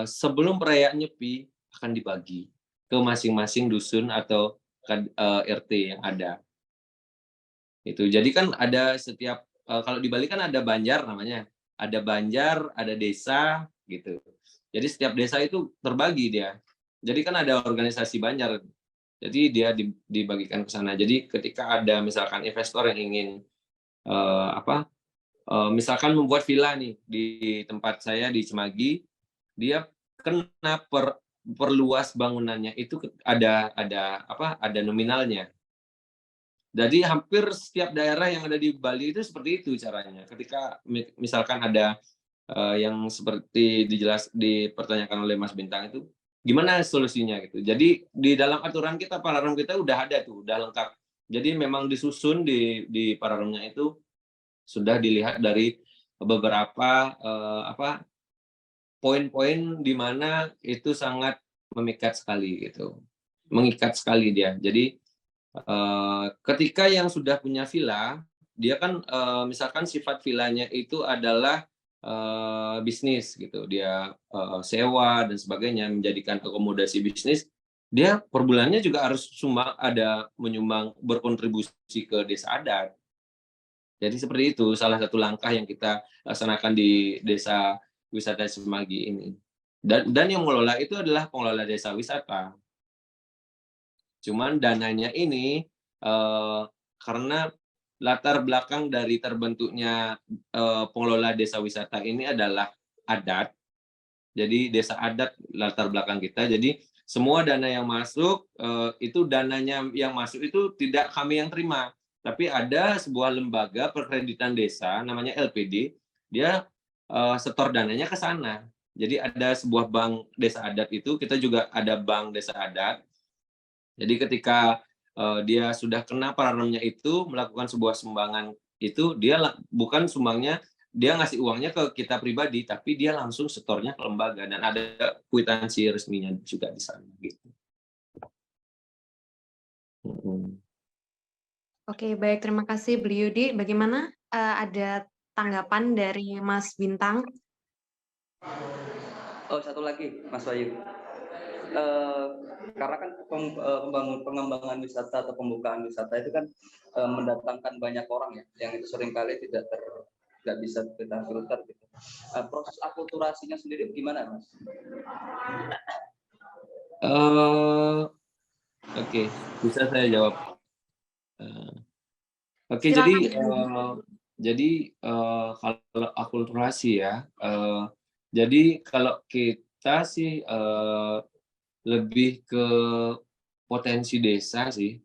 sebelum perayaan Nyepi akan dibagi ke masing-masing dusun atau RT yang ada. Itu. Jadi kan ada setiap kalau di Bali kan ada banjar namanya. Ada banjar, ada desa gitu. Jadi setiap desa itu terbagi dia. Jadi kan ada organisasi banjar. Jadi dia dibagikan ke sana. Jadi ketika ada misalkan investor yang ingin misalkan membuat villa nih di tempat saya di Cemagi, dia kena perluas bangunannya itu ada nominalnya. Jadi hampir setiap daerah yang ada di Bali itu seperti itu caranya. Ketika misalkan ada yang seperti dipertanyakan oleh Mas Bintang itu, gimana solusinya gitu. Jadi di dalam aturan kita, pararem kita udah ada tuh, udah lengkap. Jadi memang disusun di pararemnya itu sudah dilihat dari beberapa poin-poin di mana itu sangat memikat sekali gitu. Mengikat sekali dia. Jadi ketika yang sudah punya villa, dia kan misalkan sifat villanya itu adalah bisnis gitu. Dia sewa dan sebagainya, menjadikan akomodasi bisnis. Dia per bulannya juga harus menyumbang berkontribusi ke desa adat. Jadi seperti itu salah satu langkah yang kita laksanakan di Desa Wisata Semagi ini. Dan yang mengelola itu adalah pengelola desa wisata. Cuman dananya ini karena latar belakang dari terbentuknya pengelola desa wisata ini adalah adat. Jadi desa adat latar belakang kita. Jadi semua dana yang masuk itu dananya yang masuk itu tidak kami yang terima, tapi ada sebuah lembaga perkreditan desa namanya LPD, dia setor dananya ke sana. Jadi ada sebuah bank desa adat itu, kita juga ada bank desa adat. Jadi ketika dia sudah kena paranormalnya itu melakukan sebuah sumbangan itu, dia bukan sumbangnya dia ngasih uangnya ke kita pribadi, tapi dia langsung setornya ke lembaga dan ada kwitansi resminya juga di sana gitu. Oke, baik, terima kasih Beli Yudi. Bagaimana ada tanggapan dari Mas Bintang? Oh, satu lagi Mas Bayu. Karena kan pengembangan wisata atau pembukaan wisata itu kan mendatangkan banyak orang ya, yang itu seringkali tidak bisa kita filter gitu. Proses akulturasinya sendiri gimana, Mas? Oke, bisa saya jawab. Oke, Silakan. jadi kalau akulturasi ya, jadi kalau kita sih lebih ke potensi desa sih.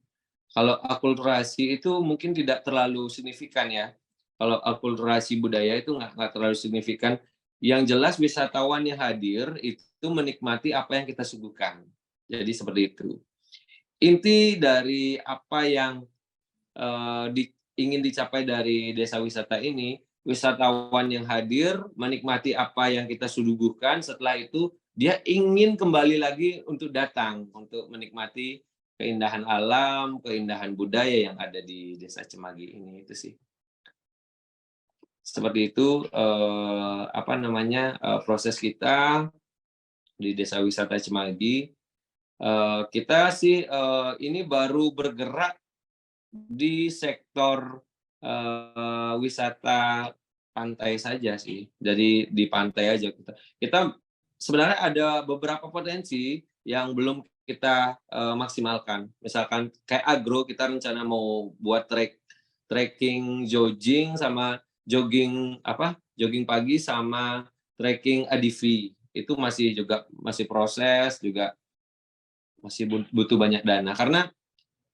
Kalau akulturasi itu mungkin tidak terlalu signifikan ya. Kalau akulturasi budaya itu nggak terlalu signifikan. Yang jelas wisatawan yang hadir itu menikmati apa yang kita suguhkan. Jadi seperti itu. Inti dari apa yang ingin dicapai dari desa wisata ini, wisatawan yang hadir menikmati apa yang kita suguhkan, setelah itu dia ingin kembali lagi untuk datang, untuk menikmati keindahan alam, keindahan budaya yang ada di Desa Cemagi ini, itu sih. Seperti itu proses kita di Desa Wisata Cemagi. Kita sih ini baru bergerak di sektor wisata pantai saja sih. Jadi di pantai aja kita sebenarnya ada beberapa potensi yang belum kita maksimalkan. Misalkan kayak agro, kita rencana mau buat trekking jogging sama jogging pagi sama trekking ADV. Itu masih proses, juga masih butuh banyak dana. Karena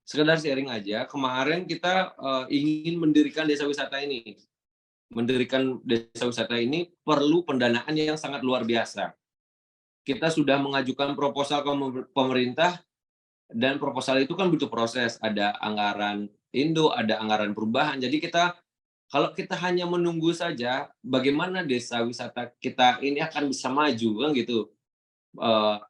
sekedar sharing aja, kemarin kita ingin mendirikan desa wisata ini. Mendirikan desa wisata ini perlu pendanaan yang sangat luar biasa. Kita sudah mengajukan proposal ke pemerintah, dan proposal itu kan butuh proses. Ada anggaran Indo, ada anggaran perubahan. Jadi kalau kita hanya menunggu saja, bagaimana desa wisata kita ini akan bisa maju, kan gitu,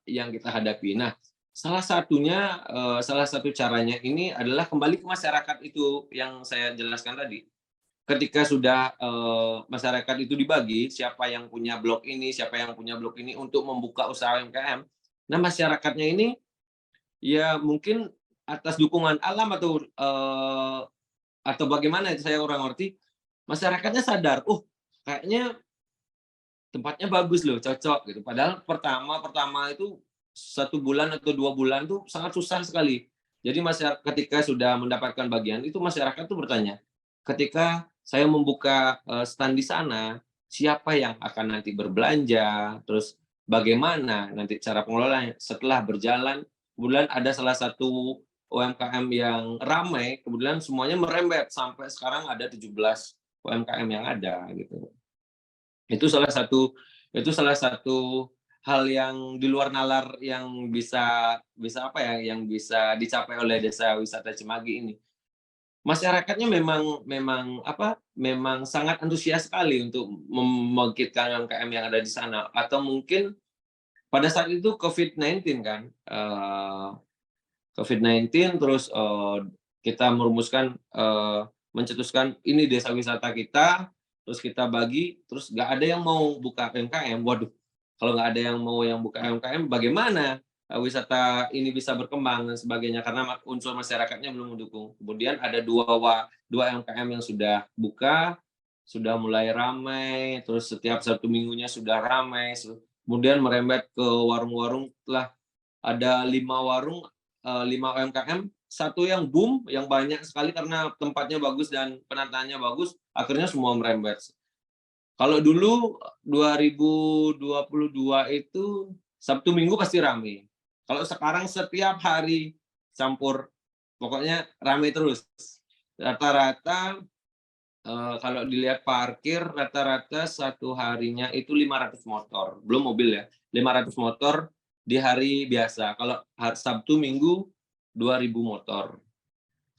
yang kita hadapi. Nah, salah satu caranya ini adalah kembali ke masyarakat itu yang saya jelaskan tadi. Ketika sudah masyarakat itu dibagi, siapa yang punya blok ini, siapa yang punya blok ini untuk membuka usaha UMKM. Nah, masyarakatnya ini ya mungkin atas dukungan alam atau bagaimana itu saya kurang ngerti. Masyarakatnya sadar, kayaknya tempatnya bagus loh, cocok gitu. Padahal pertama itu 1 bulan atau 2 bulan tuh sangat susah sekali. Jadi masyarakat ketika sudah mendapatkan bagian itu, masyarakat tuh bertanya, ketika saya membuka stand di sana, siapa yang akan nanti berbelanja, terus bagaimana nanti cara pengelolanya. Setelah berjalan, kemudian ada salah satu UMKM yang ramai, kemudian semuanya merembet sampai sekarang ada 17 UMKM yang ada gitu. Itu salah satu hal yang di luar nalar yang bisa dicapai oleh Desa Wisata Cemagi ini. masyarakatnya memang sangat antusias sekali untuk membangkitkan UMKM yang ada di sana. Atau mungkin pada saat itu COVID-19 kan, COVID-19 terus kita merumuskan, mencetuskan ini desa wisata kita, terus kita bagi, terus nggak ada yang mau buka UMKM. Waduh, kalau nggak ada yang mau yang buka UMKM, bagaimana wisata ini bisa berkembang dan sebagainya, karena unsur masyarakatnya belum mendukung. Kemudian ada dua UMKM yang sudah buka, sudah mulai ramai, terus setiap Sabtu Minggunya sudah ramai, kemudian merembet ke warung-warung, telah ada 5 warung, 5 UMKM, satu yang boom, yang banyak sekali karena tempatnya bagus dan penataannya bagus, akhirnya semua merembet. Kalau dulu 2022 itu Sabtu Minggu pasti ramai. Kalau sekarang setiap hari campur, pokoknya ramai terus. Rata-rata kalau dilihat parkir, rata-rata satu harinya itu 500 motor, belum mobil ya, 500 motor di hari biasa. Kalau Sabtu Minggu 2.000 motor.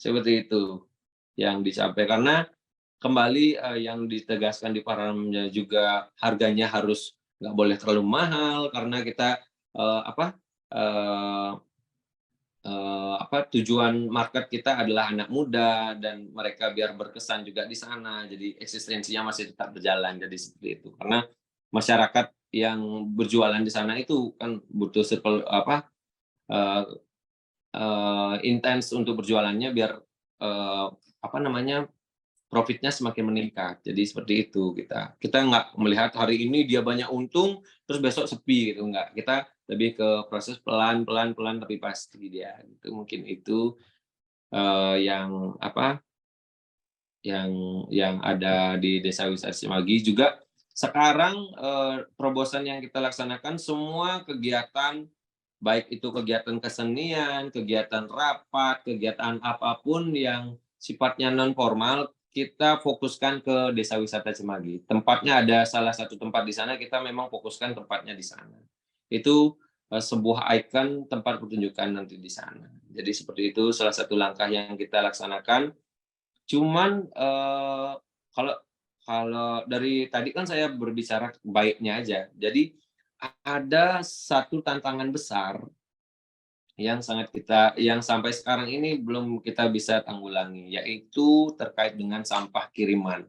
Seperti itu yang dicapai. Karena kembali yang ditegaskan di Paramnya juga harganya harus nggak boleh terlalu mahal karena kita tujuan market kita adalah anak muda dan mereka biar berkesan juga di sana. Jadi eksistensinya masih tetap berjalan. Jadi seperti itu. Karena masyarakat yang berjualan di sana itu kan butuh intens untuk berjualannya biar profitnya semakin meningkat. Jadi seperti itu kita nggak melihat hari ini dia banyak untung terus besok sepi gitu, nggak. Kita lebih ke proses pelan tapi pasti dia gitu. Mungkin itu yang ada di Desa Wisata Cimagi. Juga sekarang terobosan yang kita laksanakan semua kegiatan, baik itu kegiatan kesenian, kegiatan rapat, kegiatan apapun yang sifatnya non formal, kita fokuskan ke Desa Wisata Cimagi. Tempatnya ada salah satu tempat di sana, kita memang fokuskan tempatnya di sana. Itu sebuah ikon tempat pertunjukan nanti di sana. Jadi seperti itu salah satu langkah yang kita laksanakan. Cuman kalau dari tadi kan saya berbicara baiknya aja. Jadi ada satu tantangan besar yang sampai sekarang ini belum kita bisa tanggulangi, yaitu terkait dengan sampah kiriman.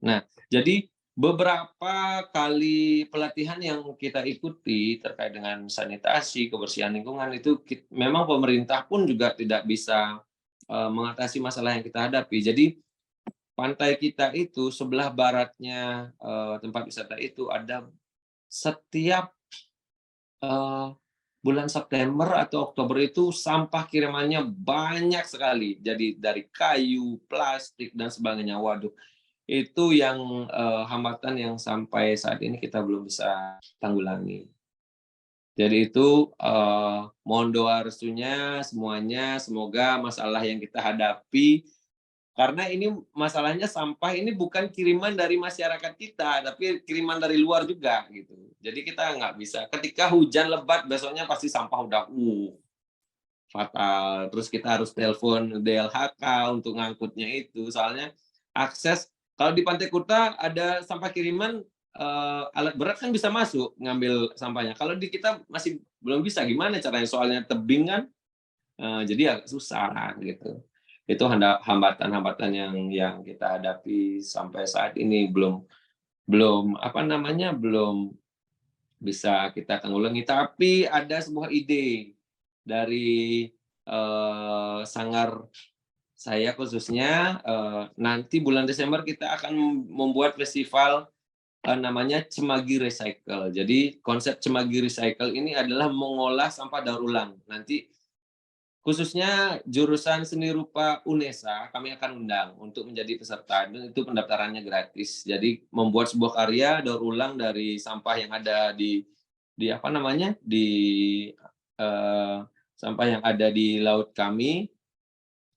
Nah, jadi beberapa kali pelatihan yang kita ikuti terkait dengan sanitasi, kebersihan lingkungan itu memang pemerintah pun juga tidak bisa mengatasi masalah yang kita hadapi. Jadi pantai kita itu sebelah baratnya tempat wisata itu ada setiap bulan September atau Oktober itu sampah kirimannya banyak sekali. Jadi dari kayu, plastik dan sebagainya. Waduh, itu yang hambatan yang sampai saat ini kita belum bisa tanggulangi. Jadi itu mohon doa restunya semuanya, semoga masalah yang kita hadapi, karena ini masalahnya sampah ini bukan kiriman dari masyarakat kita, tapi kiriman dari luar juga gitu. Jadi kita nggak bisa, ketika hujan lebat besoknya pasti sampah udah fatal. Terus kita harus telepon DLHK untuk ngangkutnya itu, soalnya akses, kalau di Pantai Kuta ada sampah kiriman, alat berat kan bisa masuk ngambil sampahnya. Kalau di kita masih belum bisa, gimana caranya? Soalnya tebing kan, jadi agak susah gitu. Itu hambatan-hambatan yang kita hadapi sampai saat ini belum bisa kita tanggulangi. Tapi ada sebuah ide dari sanggar saya khususnya, nanti bulan Desember kita akan membuat festival namanya Cemagi Recycle. Jadi konsep Cemagi Recycle ini adalah mengolah sampah daur ulang. Nanti khususnya jurusan seni rupa UNESA kami akan undang untuk menjadi peserta, dan itu pendaftarannya gratis. Jadi membuat sebuah karya daur ulang dari sampah yang ada sampah yang ada di laut kami,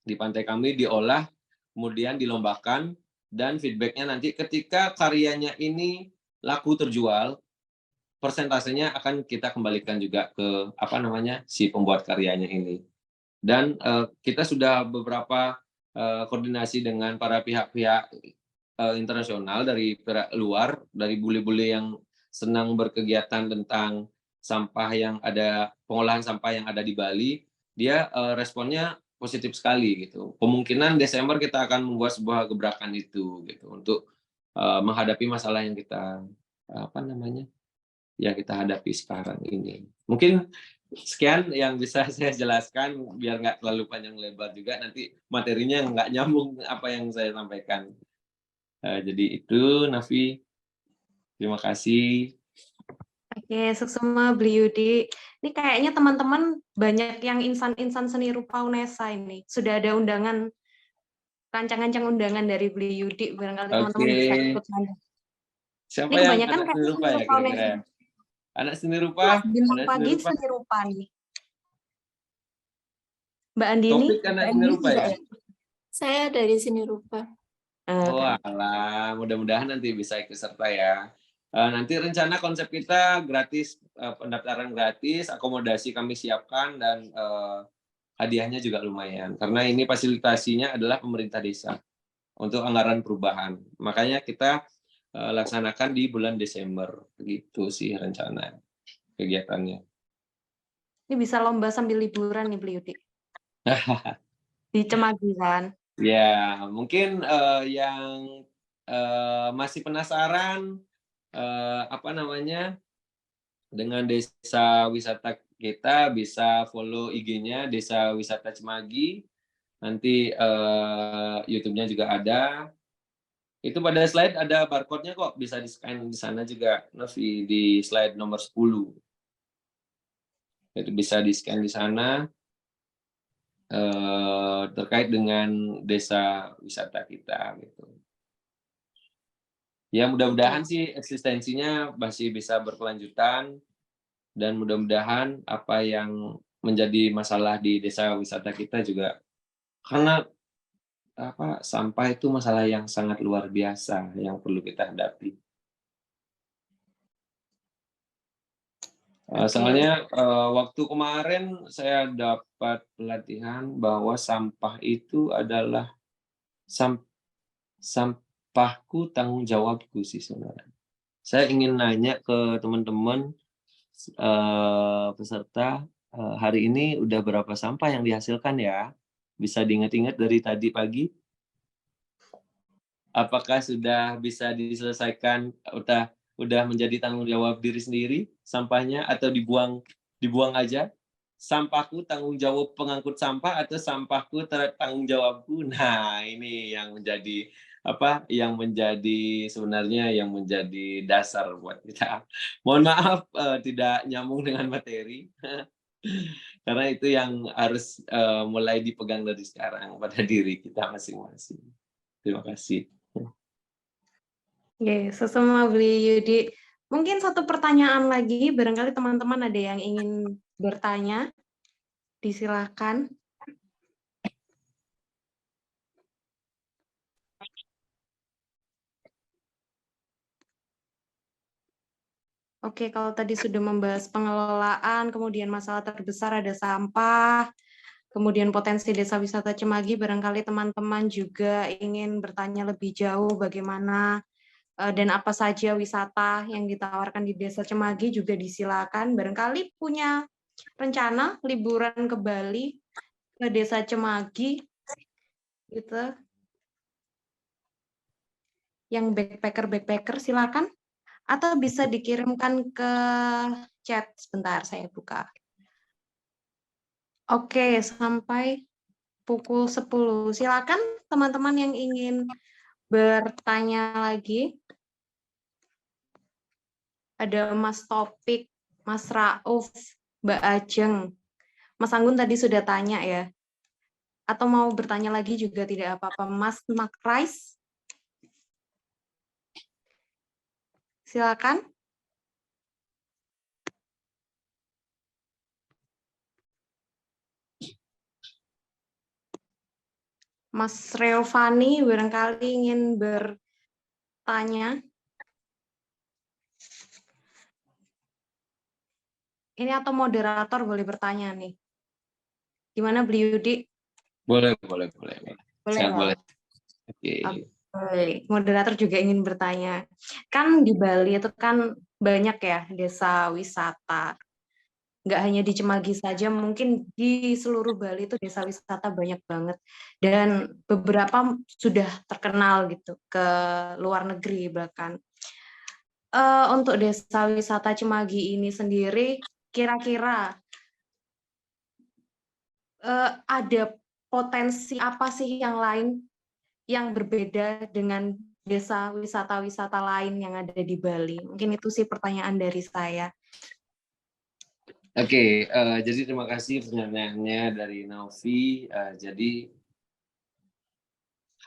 di pantai kami, diolah, kemudian dilombakan, dan feedbacknya nanti ketika karyanya ini laku terjual, persentasenya akan kita kembalikan juga ke si pembuat karyanya ini. Dan kita sudah beberapa koordinasi dengan para pihak-pihak internasional dari pihak luar, dari bule-bule yang senang berkegiatan tentang sampah yang ada, pengolahan sampah yang ada di Bali. Dia responnya positif sekali gitu. Kemungkinan Desember kita akan membuat sebuah gebrakan itu gitu untuk menghadapi masalah yang kita yang kita hadapi sekarang ini. Mungkin sekian yang bisa saya jelaskan biar nggak terlalu panjang lebar juga, nanti materinya nggak nyambung apa yang saya sampaikan. Jadi itu Nafi, terima kasih. Oke, Suksema, Beli Yudi. Ini kayaknya teman-teman banyak yang insan-insan seni rupa UNESA ini. Sudah ada undangan, rancang-rancang undangan dari Beli Yudi. Barangkali teman-teman Oke, bisa ikut. siapa Ini yang kebanyakan anak seni kayaknya rupa seni ya rupa kira-kira? UNESA. Anak seni rupa? Mas Bintang Anak seni Pagi rupa? seni rupa nih. Mbak Andini? Topik anak seni rupa ya? Saya dari seni rupa. Oh alah, mudah-mudahan nanti bisa ikut serta ya. Nanti rencana konsep kita gratis, pendaftaran gratis, akomodasi kami siapkan, dan hadiahnya juga lumayan. Karena ini fasilitasinya adalah pemerintah desa untuk anggaran perubahan. Makanya kita laksanakan di bulan Desember. Begitu sih rencana kegiatannya. Ini bisa lomba sambil liburan nih, Beli Yudi. Di Cemagi kan? Ya, mungkin yang masih penasaran dengan desa wisata kita, bisa follow IG-nya Desa Wisata Cemagi. Nanti YouTube-nya juga ada. Itu pada slide ada barcode-nya kok, bisa di-scan di sana juga, Novi, di slide nomor 10. Itu bisa di-scan di sana terkait dengan desa wisata kita gitu. Ya mudah-mudahan sih eksistensinya masih bisa berkelanjutan, dan mudah-mudahan apa yang menjadi masalah di desa wisata kita juga, karena sampah itu masalah yang sangat luar biasa yang perlu kita hadapi. Soalnya waktu kemarin saya dapat pelatihan bahwa sampah itu adalah sampahku, tanggung jawabku sih sebenarnya. Saya ingin nanya ke teman-teman peserta, hari ini udah berapa sampah yang dihasilkan ya? Bisa diingat-ingat dari tadi pagi? Apakah sudah bisa diselesaikan, udah menjadi tanggung jawab diri sendiri sampahnya, atau dibuang aja? Sampahku tanggung jawab pengangkut sampah, atau sampahku tanggung jawabku? Nah, ini yang menjadi sebenarnya yang menjadi dasar buat kita. Mohon maaf tidak nyambung dengan materi. Karena itu yang harus mulai dipegang dari sekarang pada diri kita masing-masing. Terima kasih. Oke, Suksema, Beli Yudi. Mungkin satu pertanyaan lagi, barangkali teman-teman ada yang ingin bertanya. Disilakan. Oke, kalau tadi sudah membahas pengelolaan, kemudian masalah terbesar ada sampah, kemudian potensi desa wisata Cemagi, barangkali teman-teman juga ingin bertanya lebih jauh bagaimana dan apa saja wisata yang ditawarkan di desa Cemagi juga disilakan. Barangkali punya rencana liburan ke Bali, ke desa Cemagi, gitu. Yang backpacker silakan. Atau bisa dikirimkan ke chat. Sebentar, saya buka. Oke, sampai pukul 10. Silakan teman-teman yang ingin bertanya lagi. Ada Mas Topik, Mas Rauf, Mbak Ajeng. Mas Anggun tadi sudah tanya ya. Atau mau bertanya lagi juga tidak apa-apa. Mas Makrais. Silakan. Mas Reovani barangkali ingin bertanya. Ini atau moderator boleh bertanya nih. Gimana Beli Yudi? Boleh. Boleh Sangat ya? boleh. Oke. Baik, moderator juga ingin bertanya. Kan di Bali itu kan banyak ya desa wisata. Nggak hanya di Cemagi saja, mungkin di seluruh Bali itu desa wisata banyak banget. Dan beberapa sudah terkenal gitu ke luar negeri bahkan. Untuk desa wisata Cemagi ini sendiri, kira-kira ada potensi apa sih yang lain yang berbeda dengan desa wisata-wisata lain yang ada di Bali? Mungkin itu sih pertanyaan dari saya. Oke, jadi terima kasih pertanyaannya dari Naufi. Jadi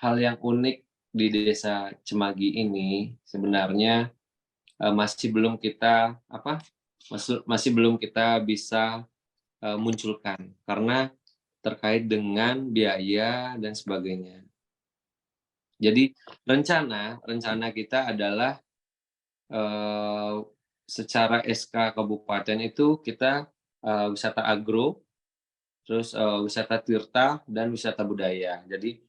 hal yang unik di desa Cemagi ini sebenarnya masih belum kita bisa munculkan karena terkait dengan biaya dan sebagainya. Jadi rencana kita adalah secara SK kabupaten itu kita wisata agro, terus wisata tirta dan wisata budaya. Jadi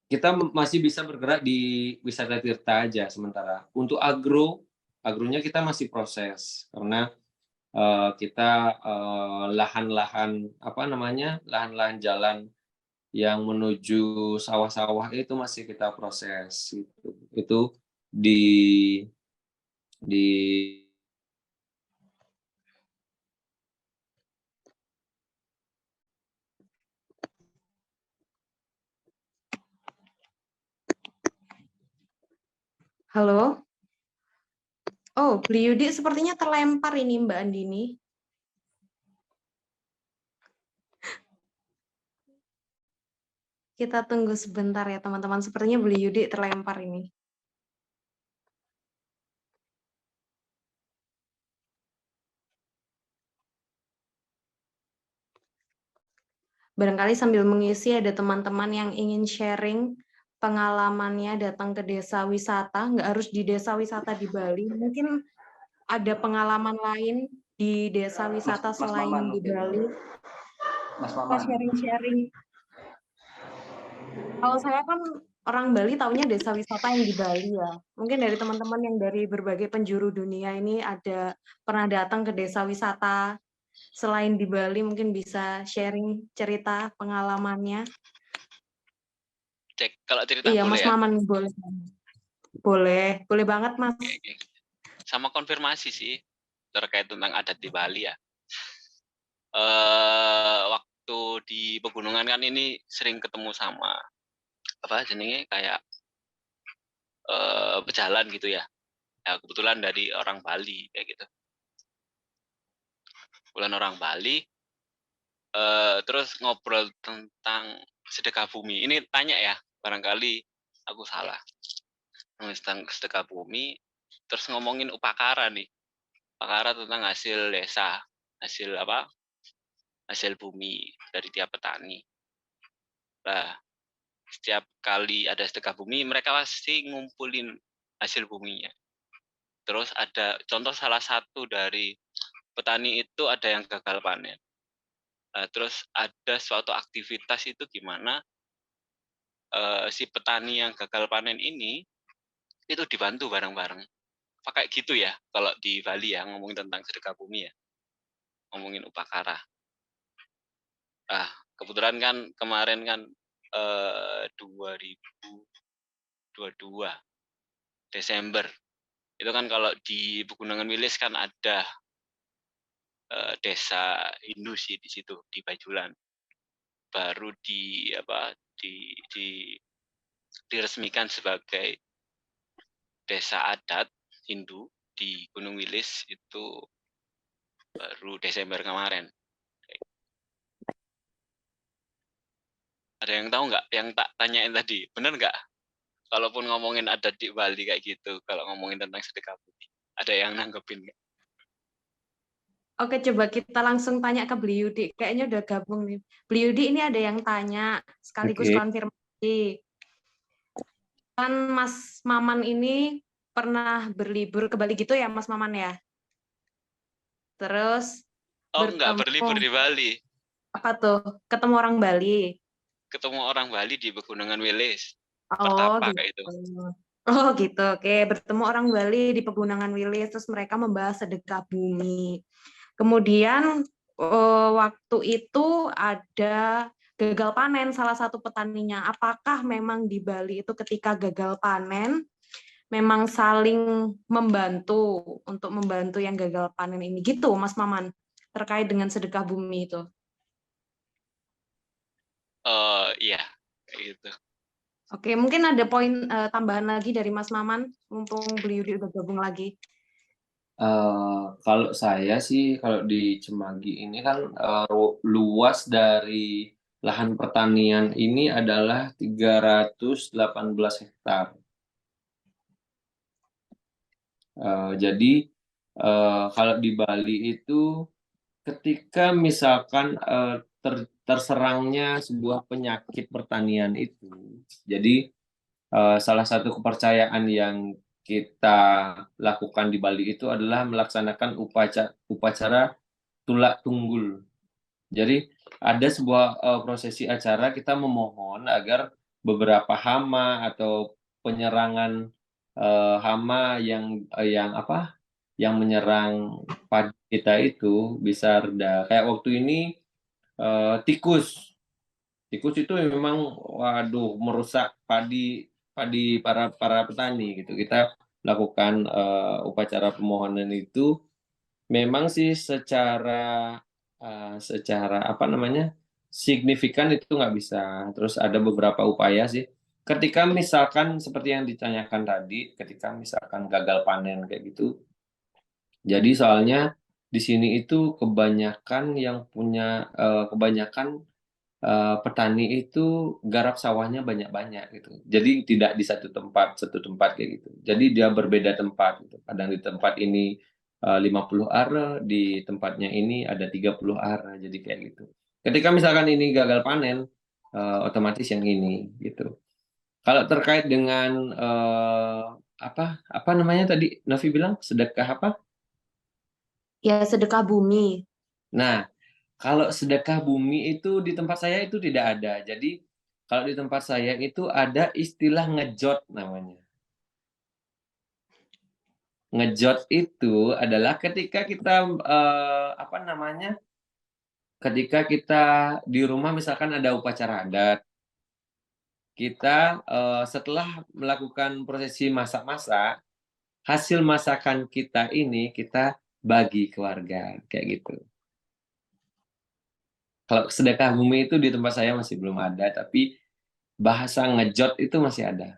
kita masih bisa bergerak di wisata tirta aja sementara. Untuk agronya kita masih proses karena kita lahan-lahan lahan-lahan jalan yang menuju sawah-sawah itu masih kita proses gitu. Itu di Halo? Oh, Beli Yudi sepertinya terlempar ini Mbak Andini. Kita tunggu sebentar ya teman-teman. Sepertinya Beli Yudi terlempar ini. Barangkali sambil mengisi ada teman-teman yang ingin sharing pengalamannya datang ke desa wisata, nggak harus di desa wisata di Bali, mungkin ada pengalaman lain di desa wisata selain Maman di mungkin. Bali. Mas Kita Maman. sharing-sharing. Kalau saya kan orang Bali taunya desa wisata yang di Bali ya. Mungkin dari teman-teman yang dari berbagai penjuru dunia ini ada pernah datang ke desa wisata selain di Bali, mungkin bisa sharing cerita pengalamannya. Kalau cerita Iya, boleh Mas ya? Maman boleh. Boleh banget Mas. Oke. Sama konfirmasi sih terkait tentang adat di Bali ya. Waktu di pegunungan kan ini sering ketemu sama jenenge kayak pejalan gitu ya. Ya kebetulan dari orang Bali kayak gitu. Kebetulan orang Bali terus ngobrol tentang sedekah bumi. Ini tanya ya, barangkali aku salah. Tentang sedekah bumi, terus ngomongin upakara nih. Upakara tentang hasil desa, hasil bumi dari tiap petani. Nah, setiap kali ada sedekah bumi, mereka pasti ngumpulin hasil buminya. Terus ada contoh salah satu dari petani itu ada yang gagal panen. Terus ada suatu aktivitas itu gimana si petani yang gagal panen ini itu dibantu bareng-bareng. Pakai gitu ya kalau di Bali ya ngomongin tentang sedekah bumi ya, ngomongin upakara. Kebetulan kan kemarin kan 2022 Desember itu kan kalau di Pegunungan Wilis kan ada desa Hindu sih di situ di Bajulan, baru diresmikan sebagai desa adat Hindu di Gunung Wilis itu baru Desember kemarin. Ada yang tahu nggak yang tak tanyain tadi? Bener nggak? Kalaupun ngomongin adat di Bali kayak gitu, kalau ngomongin tentang sedekah bumi, ada yang nanggepin nggak? Oke, coba kita langsung tanya ke Beli Yudi. Kayaknya udah gabung nih. Beli Yudi ini ada yang tanya, sekaligus konfirmasi. Kan Mas Maman ini pernah berlibur ke Bali gitu ya, Mas Maman ya? Terus Oh, enggak berlibur di Bali. Apa tuh? Ketemu orang Bali? Ketemu orang Bali di Pegunungan Wilis, Oh bertapa gitu. kayak itu. Oh gitu, oke. Bertemu orang Bali di Pegunungan Wilis, terus mereka membahas sedekah bumi. Kemudian waktu itu ada gagal panen salah satu petaninya. Apakah memang di Bali itu ketika gagal panen memang saling membantu untuk membantu yang gagal panen ini gitu, Mas Maman, terkait dengan sedekah bumi itu? Iya, kayak gitu. Oke, mungkin ada poin tambahan lagi dari Mas Maman, mumpung beliau udah gabung lagi. Kalau saya sih, kalau di Cemagi ini kan luas dari lahan pertanian ini adalah 318 hektar. Jadi kalau di Bali itu ketika misalkan terserangnya sebuah penyakit pertanian itu, jadi salah satu kepercayaan yang kita lakukan di Bali itu adalah melaksanakan upacara tulak tunggul. Jadi ada sebuah prosesi acara kita memohon agar beberapa hama atau penyerangan hama yang apa yang menyerang padi kita itu bisa reda. Kayak waktu ini tikus. Tikus itu memang waduh merusak padi padi para para petani gitu. Kita lakukan upacara pemohonan itu memang sih secara apa namanya signifikan itu nggak bisa. Terus ada beberapa upaya sih. Ketika misalkan seperti yang ditanyakan tadi, ketika misalkan gagal panen kayak gitu, jadi soalnya di sini itu kebanyakan yang punya kebanyakan petani itu garap sawahnya banyak-banyak gitu. Jadi tidak di satu tempat kayak gitu. Jadi dia berbeda tempat gitu. Kadang di tempat ini 50 are, di tempatnya ini ada 30 are. Jadi kayak gitu. Ketika misalkan ini gagal panen, otomatis yang ini gitu. Kalau terkait dengan apa namanya tadi Novi bilang sedekah apa? Ya, sedekah bumi. Nah, kalau sedekah bumi itu di tempat saya itu tidak ada. Jadi kalau di tempat saya itu ada istilah ngejot namanya. Ngejot itu adalah ketika kita apa namanya? Ketika kita di rumah misalkan ada upacara adat, kita setelah melakukan prosesi masak-masak, hasil masakan kita ini kita bagi ke warga kayak gitu. Kalau sedekah bumi itu di tempat saya masih belum ada, tapi bahasa ngejot itu masih ada.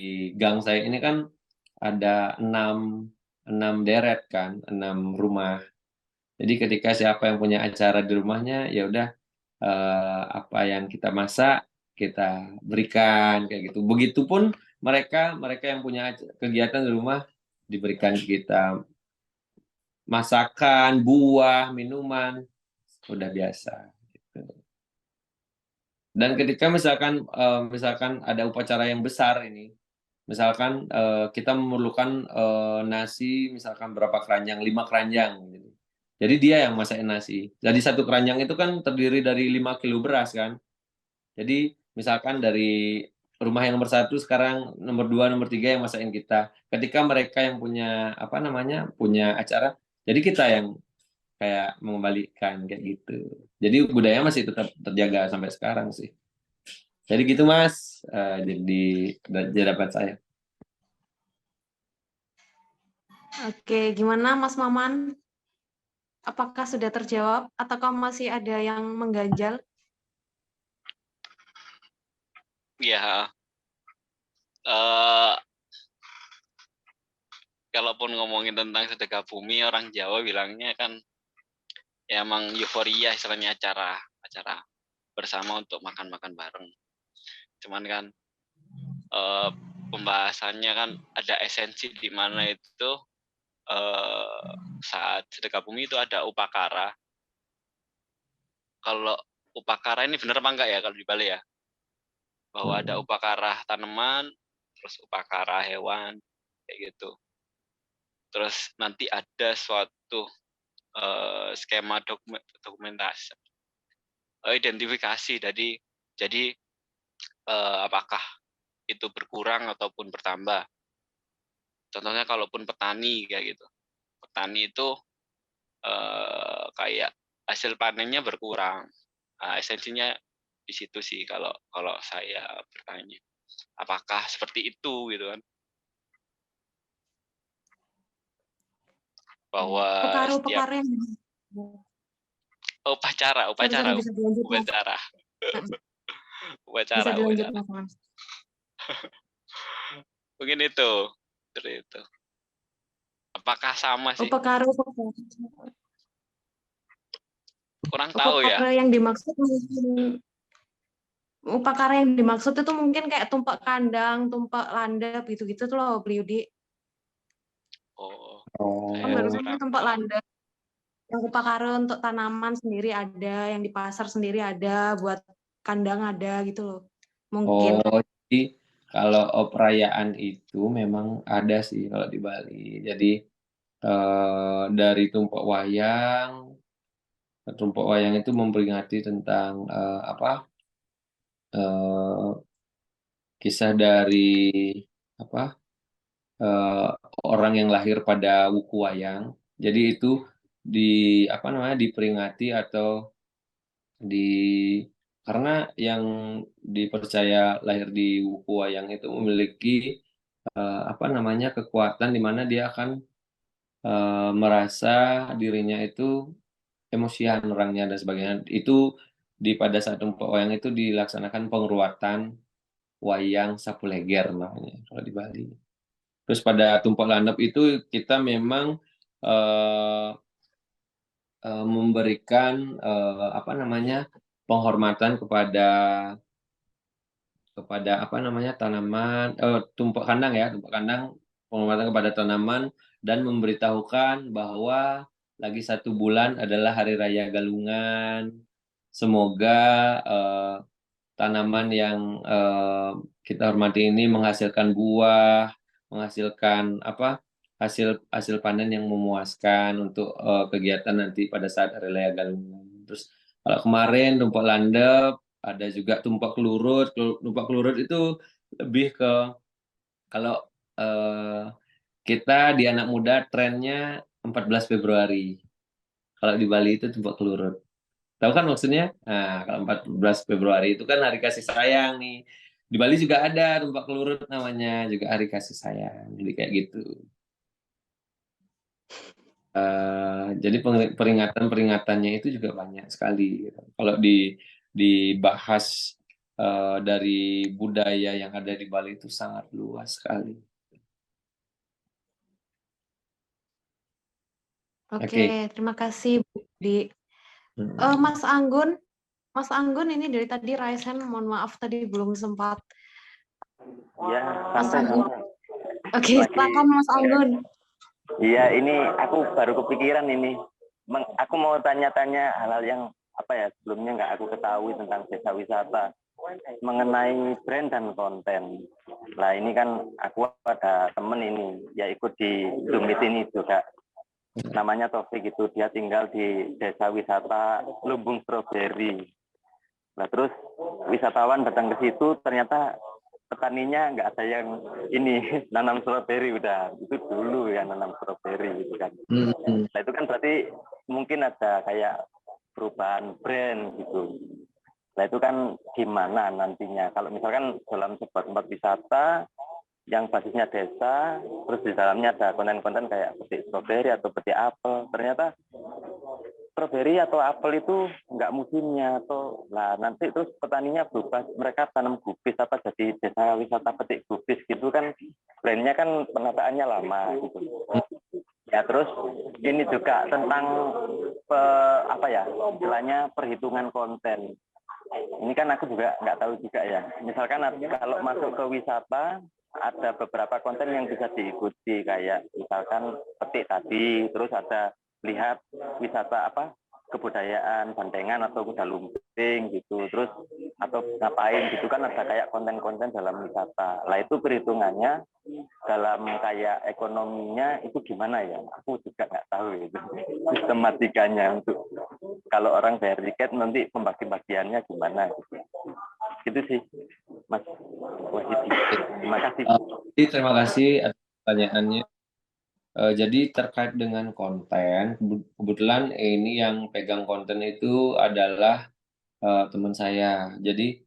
Di gang saya ini kan ada 6 deret kan, 6 rumah. Jadi ketika siapa yang punya acara di rumahnya, ya udah apa yang kita masak kita berikan kayak gitu. Begitupun mereka mereka yang punya kegiatan di rumah diberikan kita masakan, buah, minuman, udah biasa. Gitu. Dan ketika misalkan ada upacara yang besar ini, misalkan kita memerlukan nasi misalkan berapa keranjang, 5 keranjang gitu. Jadi dia yang masakin nasi. Jadi satu keranjang itu kan terdiri dari 5 kilo beras kan. Jadi misalkan dari rumah yang nomor 1 sekarang nomor 2, nomor 3 yang masakin kita. Ketika mereka yang punya apa namanya punya acara, jadi kita yang kayak mengembalikan kayak gitu. Jadi budaya masih tetap terjaga sampai sekarang sih. Jadi gitu Mas, di dapat saya. Oke, gimana Mas Maman? Apakah sudah terjawab ataukah masih ada yang mengganjal? Ya, eh kalaupun ngomongin tentang sedekah bumi, orang Jawa bilangnya kan ya emang euforia istilahnya acara bersama untuk makan-makan bareng. Cuman kan pembahasannya kan ada esensi di mana itu saat sedekah bumi itu ada upakara. Kalau upakara ini benar apa enggak ya kalau di Bali ya? Bahwa ada upakara tanaman, terus upakara hewan, kayak gitu. terus nanti ada suatu skema dokumentasi, identifikasi. Jadi apakah itu berkurang ataupun bertambah. Contohnya kalaupun petani kayak gitu, petani itu kayak hasil panennya berkurang. Nah, esensinya di situ sih kalau saya bertanya, apakah seperti itu gitu kan? Bahwa setiap Pekaru-pekaru yang upacara sorry, bisa dilanjut Mas. Bisa dilanjut Mas. Mungkin itu. Seperti itu. Apakah sama sih? Pekaru Kurang tahu ya. yang dimaksud mungkin upacara yang dimaksud itu mungkin kayak tumpak kandang, tumpak landep gitu-gitu tuh loh, Beli Yudi. Oh. Kan barusan ini tumpak landep. Yang upacara untuk tanaman sendiri ada, yang di pasar sendiri ada, buat kandang ada gitu loh. Mungkin. Oh, jadi kalau perayaan itu memang ada sih kalau di Bali. Jadi dari tumpuk wayang itu memperingati tentang kisah dari orang yang lahir pada wuku wayang. Jadi itu diperingati atau karena yang dipercaya lahir di wuku wayang itu memiliki kekuatan di mana dia akan merasa dirinya itu emosian orangnya dan sebagainya. Itu pada saat tumpuk wayang itu dilaksanakan pengeruatan wayang Sapuleger namanya kalau di Bali. Terus pada tumpuk landep itu kita memang memberikan penghormatan kepada tanaman, tumpuk kandang, penghormatan kepada tanaman dan memberitahukan bahwa lagi 1 bulan adalah Hari Raya Galungan. Semoga tanaman yang kita hormati ini menghasilkan buah, menghasilkan hasil panen yang memuaskan untuk kegiatan nanti pada saat Hari Raya Galungan. Terus kalau kemarin tumpuk landep, ada juga tumpak kelurut. Tumpak kelurut itu lebih ke kalau kita di anak muda trennya 14 Februari. Kalau di Bali itu tumpak kelurut. Tahu kan maksudnya? Nah, kalau 14 Februari itu kan hari kasih sayang nih. Di Bali juga ada tumpak kelurut namanya, juga hari kasih sayang. Jadi kayak gitu. Jadi peringatan-peringatannya itu juga banyak sekali. Gitu. Kalau dibahas dari budaya yang ada di Bali itu sangat luas sekali. Oke, terima kasih Bu Di. Mas Anggun ini dari tadi raise hand, mohon maaf tadi belum sempat. Ya, Mas santai. Anggun. Oke, silakan Mas Anggun. Iya, ini aku baru kepikiran ini. Aku mau tanya-tanya hal-hal yang sebelumnya nggak aku ketahui tentang desa wisata mengenai brand dan konten. Nah, ini kan aku ada temen ini, ya ikut di Zoom ini juga. Namanya Taufik gitu, dia tinggal di desa wisata Lumbung Strawberry. Nah, terus wisatawan datang ke situ, ternyata petaninya nggak ada yang ini nanam strawberry, udah itu dulu ya nanam strawberry gitu kan. Nah, itu kan berarti mungkin ada kayak perubahan brand gitu. Nah, itu kan gimana nantinya kalau misalkan dalam sebuah tempat wisata yang basisnya desa, terus di dalamnya ada konten-konten kayak petik strawberry atau petik apel, ternyata strawberry atau apel itu nggak musimnya, atau nanti terus petaninya berubah, mereka tanam gubis jadi desa wisata petik gubis gitu kan, brandnya kan penataannya lama gitu. Ya, terus ini juga tentang istilahnya perhitungan konten. Ini kan aku juga nggak tahu juga ya. Misalkan kalau masuk ke wisata ada beberapa konten yang bisa diikuti, kayak misalkan petik tadi, terus ada lihat wisata kebudayaan Bantengan atau kuda lumping gitu, terus atau ngapain gitu kan, ada kayak konten-konten dalam wisata. Lah itu perhitungannya dalam kayak ekonominya itu gimana ya? Aku juga nggak tahu itu sistematikanya untuk kalau orang bayar tiket nanti pembagi-bagiannya gimana gitu. Gitu sih, Mas Wahyudi. Terima kasih. Terima kasih atas pertanyaannya. Jadi terkait dengan konten, kebetulan ini yang pegang konten itu adalah teman saya. Jadi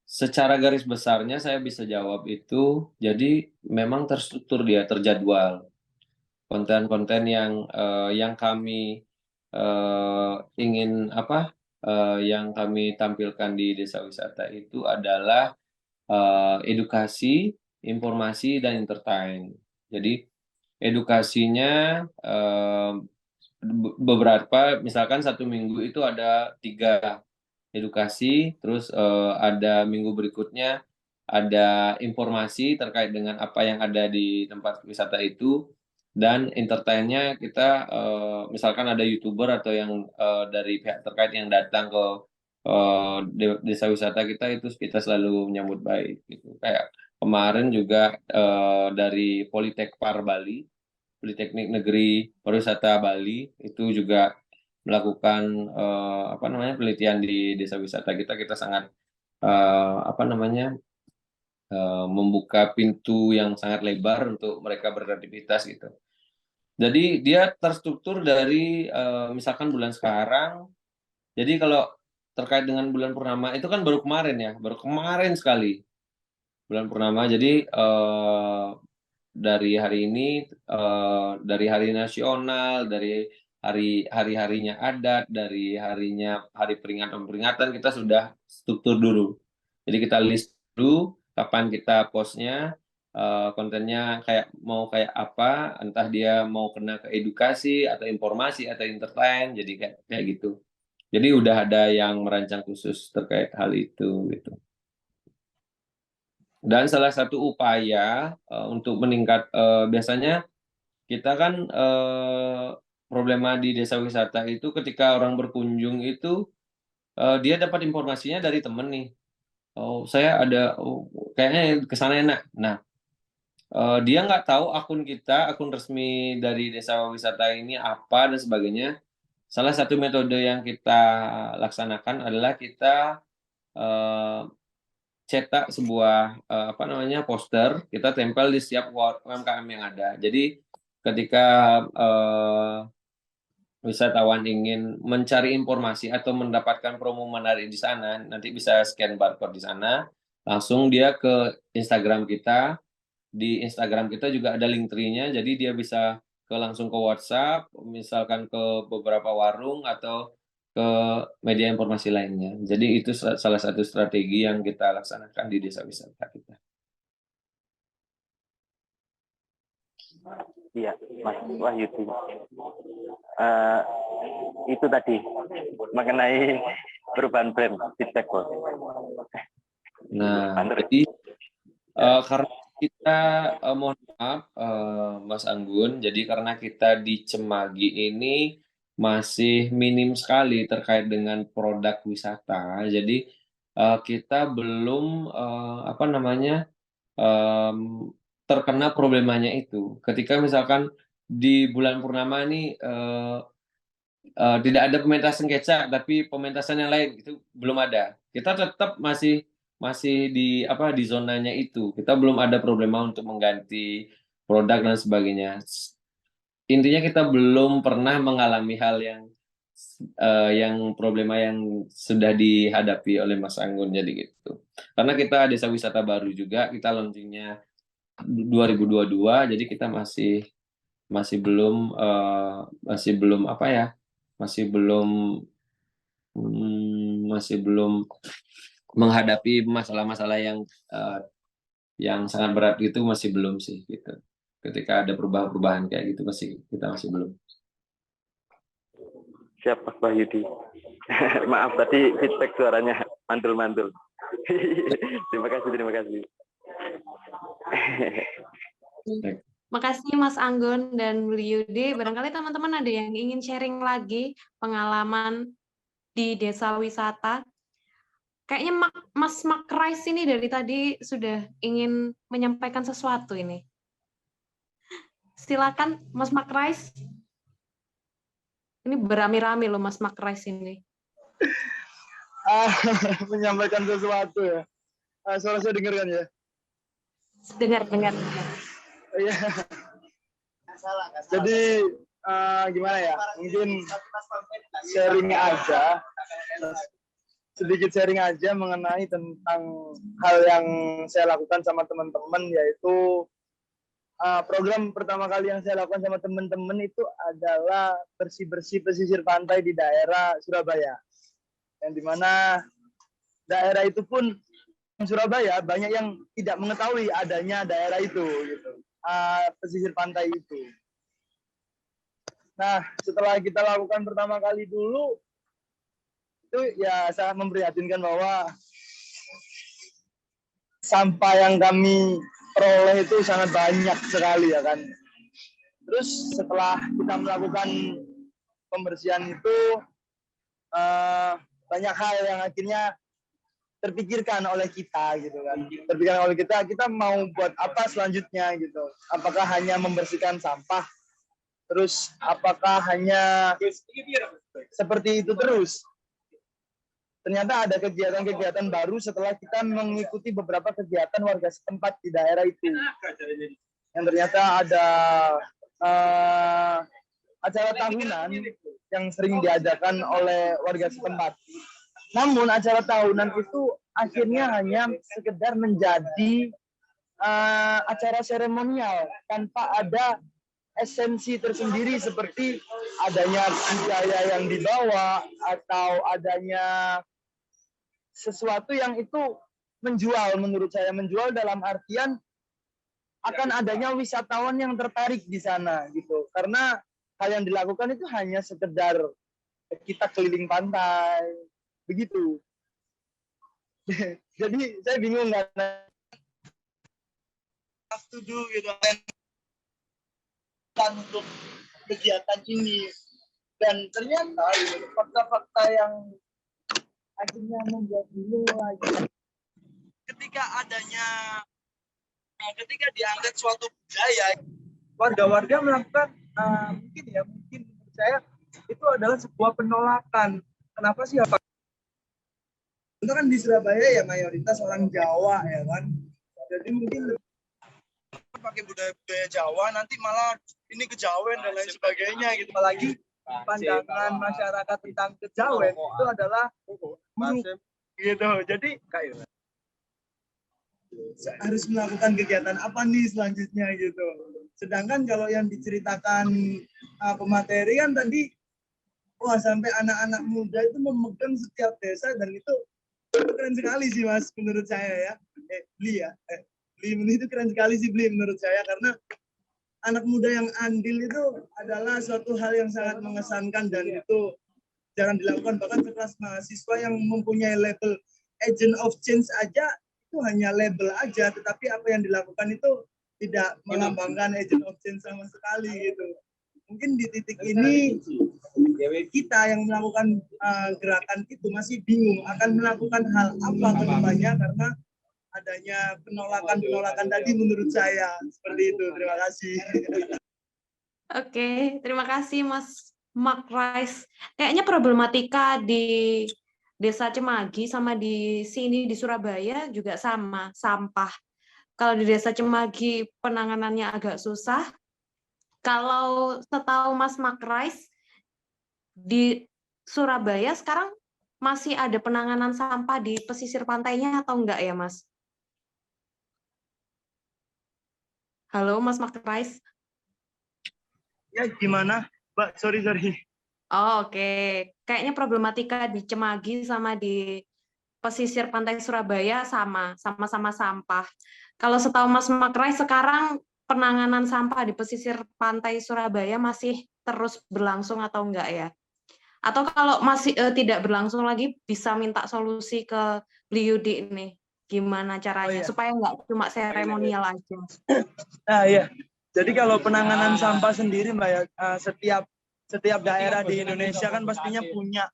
secara garis besarnya saya bisa jawab itu, jadi memang terstruktur dia, terjadwal. Konten-konten yang kami ingin yang kami tampilkan di desa wisata itu adalah edukasi, informasi, dan entertain. Jadi edukasinya beberapa, misalkan 1 minggu itu ada 3 edukasi, terus ada minggu berikutnya ada informasi terkait dengan apa yang ada di tempat wisata itu, dan entertainnya kita misalkan ada YouTuber atau yang dari pihak terkait yang datang ke desa wisata kita, itu kita selalu menyambut baik gitu. Kayak kemarin juga dari Politeknik Bali, Politeknik Negeri Pariwisata Bali itu juga melakukan penelitian di desa wisata kita. Kita sangat membuka pintu yang sangat lebar untuk mereka beraktivitas gitu. Jadi dia terstruktur dari misalkan bulan sekarang. Jadi kalau terkait dengan bulan purnama itu kan baru kemarin sekali bulan purnama. Jadi dari hari ini, dari hari nasional, dari hari-harinya adat, dari hari peringatan kita sudah struktur dulu. Jadi kita list dulu kapan kita postnya, kontennya mau kayak apa, entah dia mau kena ke edukasi atau informasi atau entertain, jadi kayak gitu. Jadi udah ada yang merancang khusus terkait hal itu gitu. Dan salah satu upaya untuk meningkat, biasanya kita kan problema di desa wisata itu ketika orang berkunjung itu dia dapat informasinya dari temen nih. Oh, saya ada, kayaknya ke sana enak. Nah, dia nggak tahu akun resmi dari desa wisata ini apa dan sebagainya. Salah satu metode yang kita laksanakan adalah kita cetak sebuah poster, kita tempel di setiap UMKM yang ada. Jadi ketika wisatawan ingin mencari informasi atau mendapatkan promo menarik di sana, nanti bisa scan barcode di sana, langsung dia ke Instagram kita. Di Instagram kita juga ada link tree-nya, jadi dia bisa langsung ke WhatsApp, misalkan ke beberapa warung atau ke media informasi lainnya. Jadi itu salah satu strategi yang kita laksanakan di desa wisata kita. Iya, Mas Wahyudi. Itu tadi mengenai perubahan brand feedback, Bos. Nah, jadi karena kita mohon maaf Mas Anggun, jadi karena kita di Cemagi ini masih minim sekali terkait dengan produk wisata, jadi kita belum terkena problemanya itu. Ketika misalkan di bulan purnama ini tidak ada pementasan kecak, tapi pementasan yang lain itu belum ada. Kita tetap masih di zonanya itu. Kita belum ada problema untuk mengganti produk dan sebagainya. Intinya kita belum pernah mengalami hal yang problema yang sudah dihadapi oleh Mas Anggun, jadi gitu. Karena kita desa wisata baru juga, kita launchingnya 2022, jadi kita masih belum menghadapi masalah-masalah yang sangat berat gitu, masih belum sih gitu. Ketika ada perubahan-perubahan kayak gitu kita masih belum. Siap, Mas Wahyudi. Maaf tadi feedback suaranya mantul-mantul. Terima kasih. Makasih Mas Anggun dan Beli Yudi. Barangkali teman-teman ada yang ingin sharing lagi pengalaman di desa wisata. Kayaknya Mas Makrais ini dari tadi sudah ingin menyampaikan sesuatu ini. Silakan Mas Makrais. Ini berami-rami loh Mas Makrais ini. Menyampaikan sesuatu ya. Suara saya dengar kan ya? Dengar. Iya. Jadi gimana ya? Mungkin sedikit sharing aja mengenai tentang hal yang saya lakukan sama teman-teman, yaitu program pertama kali yang saya lakukan sama teman-teman itu adalah bersih-bersih pesisir pantai di daerah Surabaya. Yang dimana daerah itu pun Surabaya banyak yang tidak mengetahui adanya daerah itu, gitu. Pesisir pantai itu. Nah, setelah kita lakukan pertama kali dulu, itu ya sangat memprihatinkan bahwa sampah yang kami peroleh itu sangat banyak sekali ya kan. Terus setelah kita melakukan pembersihan itu, banyak hal yang akhirnya terpikirkan oleh kita gitu kan. Terpikirkan oleh kita mau buat apa selanjutnya gitu. Apakah hanya membersihkan sampah? Terus apakah hanya seperti itu terus? Ternyata ada kegiatan-kegiatan baru setelah kita mengikuti beberapa kegiatan warga setempat di daerah itu. Yang ternyata ada acara tahunan yang sering diadakan oleh warga setempat. Namun acara tahunan itu akhirnya hanya sekedar menjadi acara seremonial tanpa ada esensi tersendiri seperti adanya budaya yang dibawa atau adanya sesuatu yang itu menjual. Menurut saya menjual dalam artian akan adanya wisatawan yang tertarik di sana gitu. Karena hal yang dilakukan itu hanya sekedar kita keliling pantai begitu. Jadi saya bingung karena setuju gitu untuk kegiatan ini, dan ternyata fakta-fakta yang akhirnya membuat bingung lagi ketika dianggap suatu budaya, warga-warga melakukan mungkin menurut saya itu adalah sebuah penolakan. Kenapa sih? Itu kan di Surabaya ya mayoritas orang Jawa ya kan. Jadi mungkin pakai budaya Jawa nanti malah ini kejawen dan lain sebagainya gitu. Apalagi pandangan masyarakat tentang kejawen itu adalah buruk gitu. Jadi harus melakukan kegiatan apa nih selanjutnya gitu. Sedangkan kalau yang diceritakan pemateri kan tadi sampai anak-anak muda itu memegang setiap desa, dan itu keren sekali sih Mas menurut saya ya. Beli itu keren sekali sih Beli menurut saya, karena anak muda yang andil itu adalah suatu hal yang sangat mengesankan dan itu jarang dilakukan. Bahkan sekelas mahasiswa yang mempunyai label agent of change aja itu hanya label aja, tetapi apa yang dilakukan itu tidak melambangkan agent of change sama sekali gitu. Mungkin di titik ini kita yang melakukan gerakan itu masih bingung akan melakukan hal apa ke depannya karena adanya penolakan tadi menurut saya. Seperti itu. Terima kasih. Oke, terima kasih Mas Makrais. Kayaknya problematika di Desa Cemagi sama di sini di Surabaya juga sama, sampah. Kalau di Desa Cemagi penanganannya agak susah. Kalau setahu Mas Makrais, di Surabaya sekarang masih ada penanganan sampah di pesisir pantainya atau enggak ya, Mas? Halo, Mas Makrais. Ya, gimana? Mbak, sorry. Oh, oke. Kayaknya problematika di Cemagi sama di pesisir pantai Surabaya sama-sama sampah. Kalau setahu Mas Makrais sekarang penanganan sampah di pesisir pantai Surabaya masih terus berlangsung atau enggak ya? Atau kalau masih tidak berlangsung lagi, bisa minta solusi ke Bli Yudi ini. Gimana caranya? Supaya enggak cuma seremonial aja. Nah, ya. Jadi kalau penanganan sampah sendiri Mbak ya, setiap daerah di Indonesia kan pastinya punya,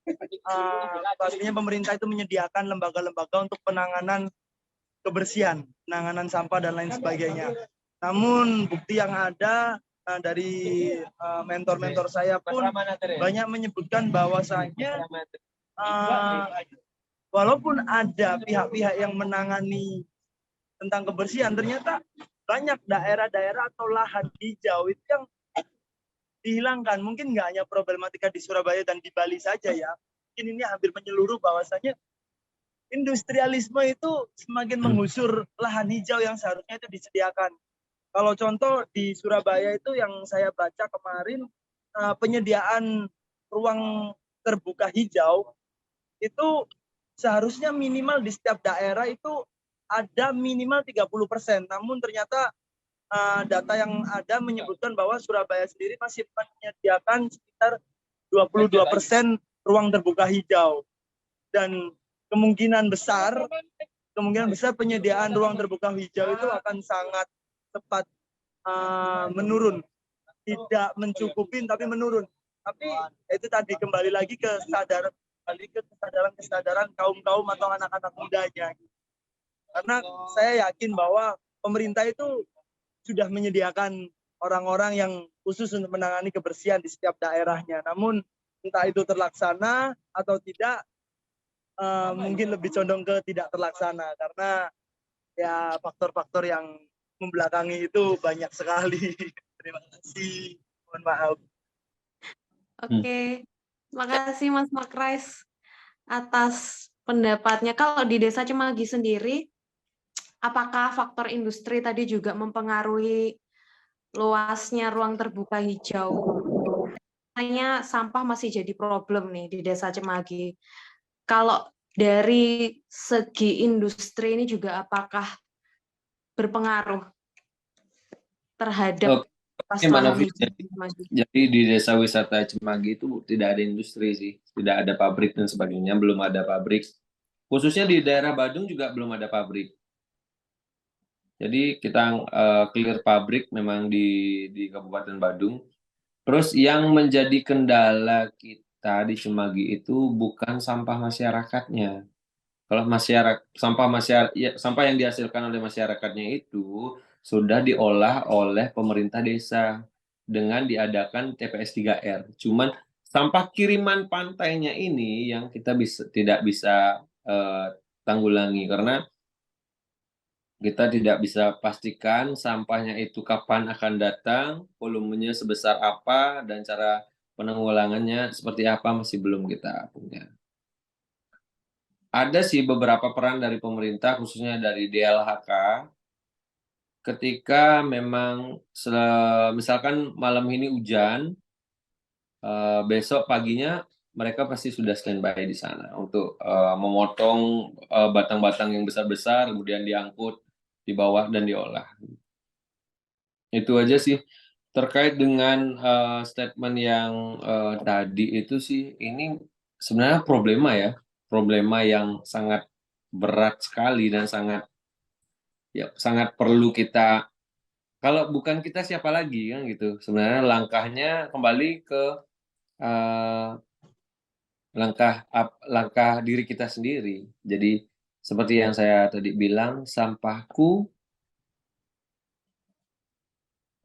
pastinya pemerintah itu menyediakan lembaga-lembaga untuk penanganan kebersihan, penanganan sampah dan lain sebagainya. Namun bukti yang ada dari mentor-mentor saya pun banyak menyebutkan bahwasanya walaupun ada pihak-pihak yang menangani tentang kebersihan, ternyata banyak daerah-daerah atau lahan hijau itu yang dihilangkan. Mungkin nggak hanya problematika di Surabaya dan di Bali saja ya. Mungkin ini hampir menyeluruh bahwasanya industrialisme itu semakin menggusur lahan hijau yang seharusnya itu disediakan. Kalau contoh di Surabaya itu yang saya baca kemarin, penyediaan ruang terbuka hijau itu seharusnya minimal di setiap daerah itu ada minimal 30%. Namun ternyata data yang ada menyebutkan bahwa Surabaya sendiri masih menyediakan sekitar 22% ruang terbuka hijau. Dan kemungkinan besar penyediaan ruang terbuka hijau itu akan sangat cepat menurun. Tidak mencukupi tapi menurun. Tapi itu tadi kembali lagi ke kesadaran kaum-kaum atau anak-anak mudanya. Karena saya yakin bahwa pemerintah itu sudah menyediakan orang-orang yang khusus untuk menangani kebersihan di setiap daerahnya. Namun entah itu terlaksana atau tidak, mungkin lebih condong ke tidak terlaksana karena ya faktor-faktor yang membelakangi itu banyak sekali. Terima kasih. Mohon maaf. Oke, makasih Mas Makrais atas pendapatnya. Kalau di Desa Cemagi sendiri, apakah faktor industri tadi juga mempengaruhi luasnya ruang terbuka hijau? Hanya sampah masih jadi problem nih di Desa Cemagi. Kalau dari segi industri ini juga apakah berpengaruh terhadap Gimana jadi di desa wisata Cemagi itu tidak ada industri sih, tidak ada pabrik dan sebagainya, belum ada pabrik. Khususnya di daerah Badung juga belum ada pabrik. Jadi kita clear pabrik memang di Kabupaten Badung. Terus yang menjadi kendala kita di Cemagi itu bukan sampah masyarakatnya. Kalau sampah yang dihasilkan oleh masyarakatnya itu sudah diolah oleh pemerintah desa dengan diadakan TPS 3R. Cuman sampah kiriman pantainya ini yang kita tidak bisa tanggulangi karena kita tidak bisa pastikan sampahnya itu kapan akan datang, volumenya sebesar apa, dan cara penanggulangannya seperti apa masih belum kita punya. Ada sih beberapa peran dari pemerintah, khususnya dari DLHK, ketika memang misalkan malam ini hujan, besok paginya mereka pasti sudah standby di sana untuk memotong batang-batang yang besar-besar, kemudian diangkut di bawah dan diolah. Itu aja sih. Terkait dengan statement yang tadi itu sih, ini sebenarnya problema yang sangat berat sekali dan sangat perlu kita, kalau bukan kita siapa lagi kan gitu. Sebenarnya langkahnya kembali ke langkah diri kita sendiri. Jadi seperti yang saya tadi bilang, sampahku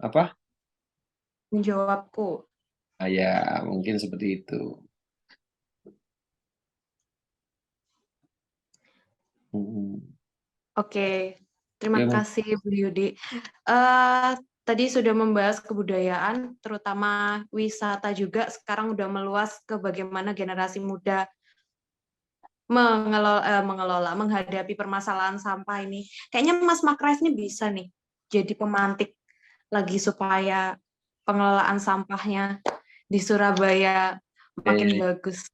apa? Menjawabku. Ya, mungkin seperti itu. Oke, terima kasih Bu Yudi. Tadi sudah membahas kebudayaan, terutama wisata juga. Sekarang udah meluas ke bagaimana generasi muda menghadapi permasalahan sampah ini. Kayaknya Mas Makrais ini bisa nih jadi pemantik lagi supaya pengelolaan sampahnya di Surabaya makin bagus.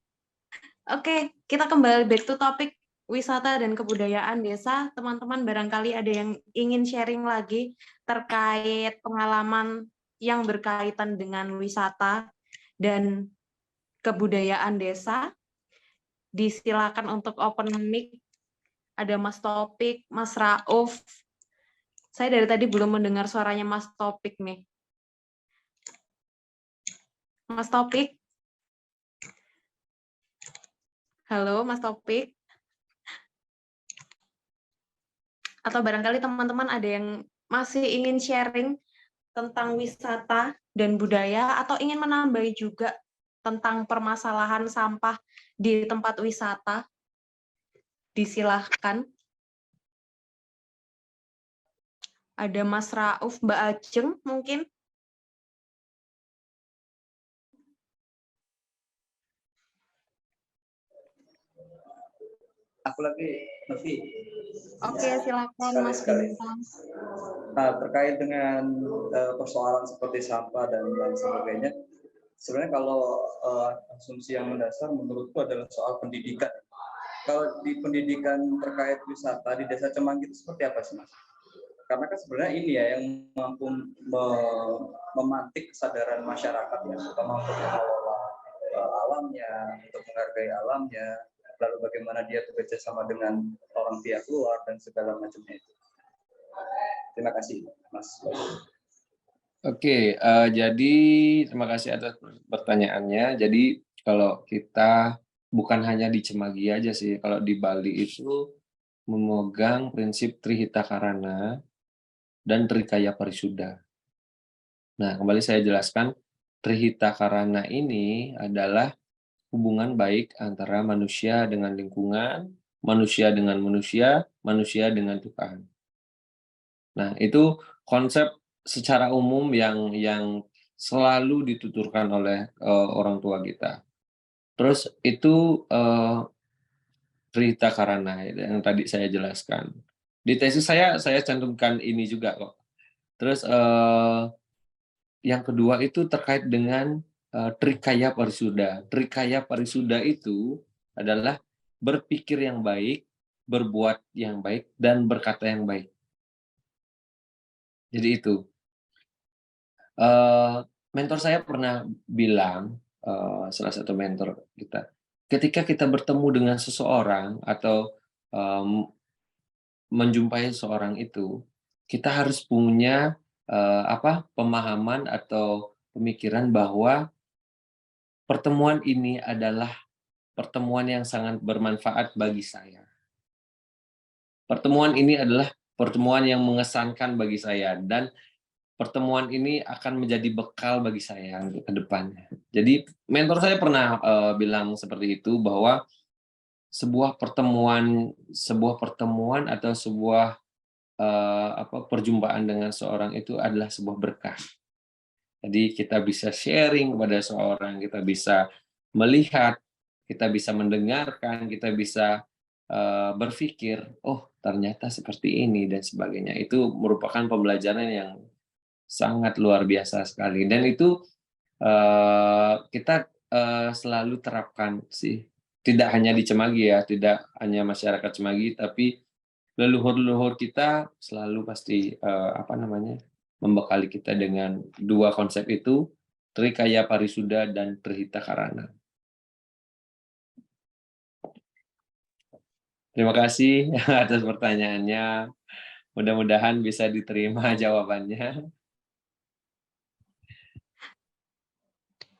Oke, kita kembali back to topik wisata dan kebudayaan desa. Teman-teman barangkali ada yang ingin sharing lagi terkait pengalaman yang berkaitan dengan wisata dan kebudayaan desa. Disilakan untuk open mic. Ada Mas Topik, Mas Rauf. Saya dari tadi belum mendengar suaranya Mas Topik nih. Mas Topik? Halo, Mas Topik? Atau barangkali teman-teman ada yang masih ingin sharing tentang wisata dan budaya, atau ingin menambahi juga tentang permasalahan sampah di tempat wisata? Disilahkan. Ada Mas Rauf, Mbak Ajeng mungkin? Aku lagi, Novi. Oke, silakan Mas Sekali-sekali. Bintang. Nah, terkait dengan persoalan seperti sampah dan lain sebagainya, sebenarnya kalau asumsi yang mendasar menurutku adalah soal pendidikan. Kalau di pendidikan terkait wisata di Desa Cemanggi itu seperti apa sih, Mas? Karena kan sebenarnya ini ya yang mampu memantik kesadaran masyarakat ya, terutama untuk mengelola alamnya, untuk menghargai alamnya, lalu bagaimana dia bekerja sama dengan orang pihak luar dan segala macamnya itu. Terima kasih, Mas. Oke, jadi terima kasih atas pertanyaannya. Jadi kalau kita bukan hanya di Cemagi aja sih, kalau di Bali itu memegang prinsip Trihita Karana dan Trikaya Parisuddha. Nah, kembali saya jelaskan, Trihita Karana ini adalah hubungan baik antara manusia dengan lingkungan, manusia dengan manusia, manusia dengan Tuhan. Nah, itu konsep secara umum yang selalu dituturkan oleh orang tua kita. Terus itu Trihita Karana yang tadi saya jelaskan. Di tesis saya cantumkan ini juga kok. Terus yang kedua itu terkait dengan Trikaya Parisuddha. Trikaya Parisuddha itu adalah berpikir yang baik, berbuat yang baik, dan berkata yang baik. Jadi itu. Mentor saya pernah bilang, salah satu mentor kita, ketika kita bertemu dengan seseorang atau menjumpai seseorang itu, kita harus punya pemahaman atau pemikiran bahwa pertemuan ini adalah pertemuan yang sangat bermanfaat bagi saya. Pertemuan ini adalah pertemuan yang mengesankan bagi saya, dan pertemuan ini akan menjadi bekal bagi saya untuk ke depannya. Jadi mentor saya pernah bilang seperti itu, bahwa sebuah pertemuan atau sebuah perjumpaan dengan seorang itu adalah sebuah berkah. Jadi kita bisa sharing kepada seorang, kita bisa melihat, kita bisa mendengarkan, kita bisa berpikir, oh ternyata seperti ini dan sebagainya. Itu merupakan pembelajaran yang sangat luar biasa sekali, dan itu kita selalu terapkan sih. Tidak hanya di Cemagi ya, tidak hanya masyarakat Cemagi, tapi leluhur-leluhur kita selalu pasti membekali kita dengan dua konsep itu, Trikaya Parisuddha dan Trihita Karana. Terima kasih atas pertanyaannya. Mudah-mudahan bisa diterima jawabannya.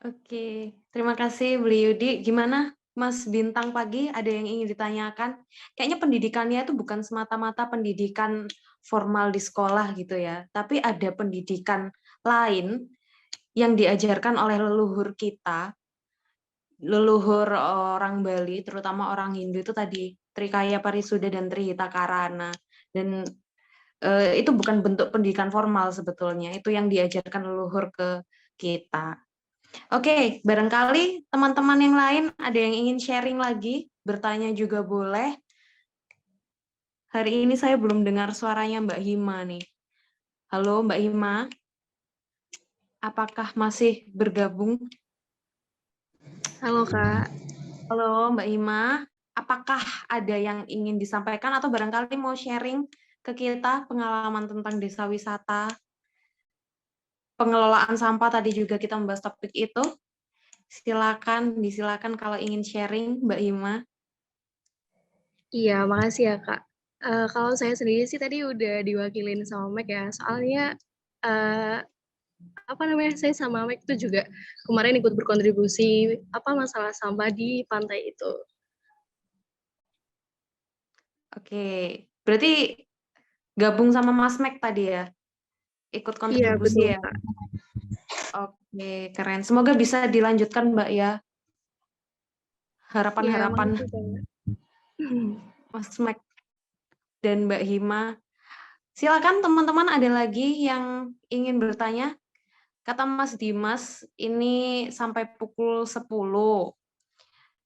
Oke, terima kasih Beli Yudi. Gimana Mas Bintang Pagi, ada yang ingin ditanyakan? Kayaknya pendidikannya itu bukan semata-mata pendidikan formal di sekolah gitu ya, tapi ada pendidikan lain yang diajarkan oleh leluhur kita, leluhur orang Bali, terutama orang Hindu itu tadi, Trikaya Parisuddha dan Trihita Karana. Dan itu bukan bentuk pendidikan formal sebetulnya, itu yang diajarkan leluhur ke kita. Oke, barangkali teman-teman yang lain ada yang ingin sharing lagi, bertanya juga boleh. Hari ini saya belum dengar suaranya Mbak Hima nih. Halo Mbak Hima, apakah masih bergabung? Halo Kak. Halo Mbak Hima, apakah ada yang ingin disampaikan atau barangkali mau sharing ke kita pengalaman tentang desa wisata, pengelolaan sampah, tadi juga kita membahas topik itu. Disilakan kalau ingin sharing, Mbak Hima. Iya, makasih ya Kak. Kalau saya sendiri sih tadi udah diwakilin sama Mek ya, soalnya apa namanya, saya sama Mek itu juga kemarin ikut berkontribusi apa masalah sampah di pantai itu. Oke, berarti gabung sama Mas Mek tadi ya? Ikut Iya, kontribusi betul, ya? Kak. Oke, keren. Semoga bisa dilanjutkan, Mbak ya. Iya, Harapan-harapan makasih, Kak. Mas Mek dan Mbak Hima. Silakan teman-teman, ada lagi yang ingin bertanya? Kata Mas Dimas, ini sampai pukul 10.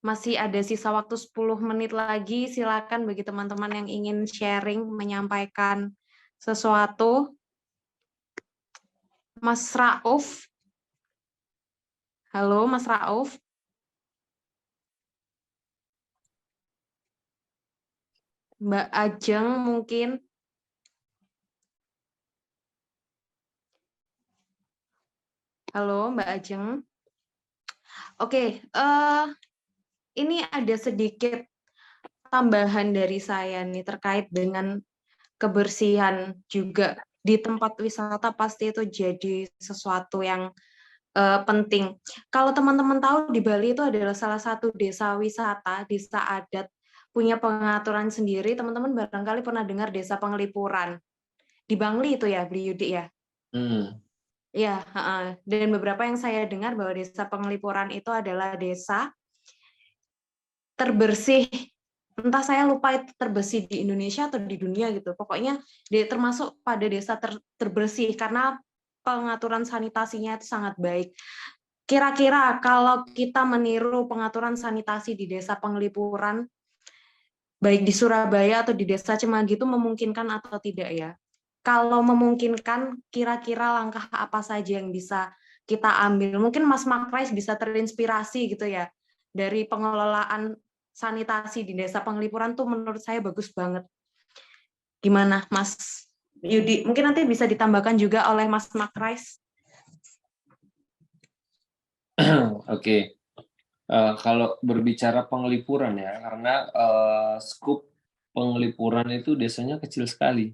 Masih ada sisa waktu 10 menit lagi. Silakan bagi teman-teman yang ingin sharing, menyampaikan sesuatu. Mas Rauf. Halo, Mas Rauf. Mbak Ajeng mungkin. Halo, Mbak Ajeng. Oke, ini ada sedikit tambahan dari saya nih terkait dengan kebersihan juga di tempat wisata pasti itu jadi sesuatu yang penting. Kalau teman-teman tahu di Bali itu adalah salah satu desa wisata, desa adat, punya pengaturan sendiri. Teman-teman barangkali pernah dengar Desa Penglipuran. Di Bangli itu ya, Bli Yudi ya? Ya, dan beberapa yang saya dengar bahwa Desa Penglipuran itu adalah desa terbersih, entah saya lupa itu terbersih di Indonesia atau di dunia gitu. Pokoknya termasuk pada desa terbersih karena pengaturan sanitasinya itu sangat baik. Kira-kira kalau kita meniru pengaturan sanitasi di Desa Penglipuran, baik di Surabaya atau di Desa Cemagi itu memungkinkan atau tidak ya? Kalau memungkinkan, kira-kira langkah apa saja yang bisa kita ambil? Mungkin Mas Makrais bisa terinspirasi gitu ya, dari pengelolaan sanitasi di Desa Penglipuran tuh menurut saya bagus banget. Gimana Mas Yudi? Mungkin nanti bisa ditambahkan juga oleh Mas Makrais. Oke. Kalau berbicara penglipuran ya, karena skup penglipuran itu desanya kecil sekali.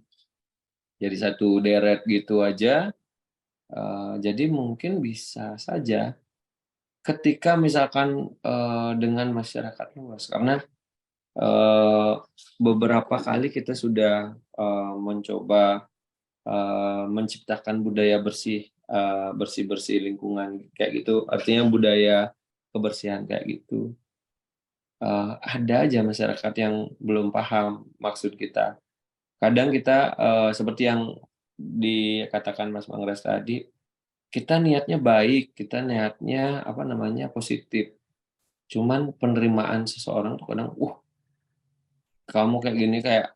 Jadi satu deret gitu aja. Jadi mungkin bisa saja ketika misalkan dengan masyarakat luas, karena beberapa kali kita sudah mencoba menciptakan budaya bersih, bersih-bersih lingkungan kayak gitu, artinya budaya kebersihan kayak gitu. Ada aja masyarakat yang belum paham maksud kita. Kadang kita seperti yang dikatakan Mas Mangras tadi, kita niatnya baik, kita niatnya apa namanya positif. Cuman penerimaan seseorang tuh kadang, kamu kayak gini kayak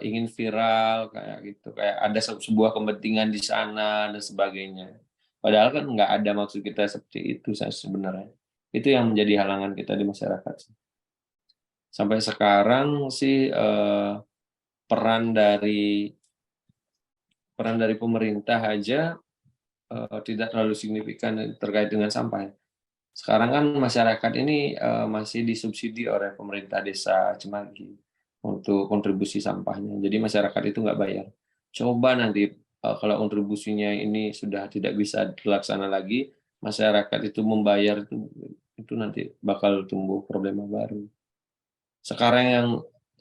ingin viral kayak gitu, kayak ada sebuah kepentingan di sana dan sebagainya. Padahal kan nggak ada maksud kita seperti itu sebenarnya. Itu yang menjadi halangan kita di masyarakat. Sampai sekarang sih peran dari pemerintah aja tidak terlalu signifikan terkait dengan sampah. Sekarang kan masyarakat ini masih disubsidi oleh pemerintah desa Cemagi untuk kontribusi sampahnya. Jadi masyarakat itu nggak bayar. Coba nanti kalau kontribusinya ini sudah tidak bisa terlaksana lagi, masyarakat itu membayar itu nanti bakal tumbuh problema baru. Sekarang yang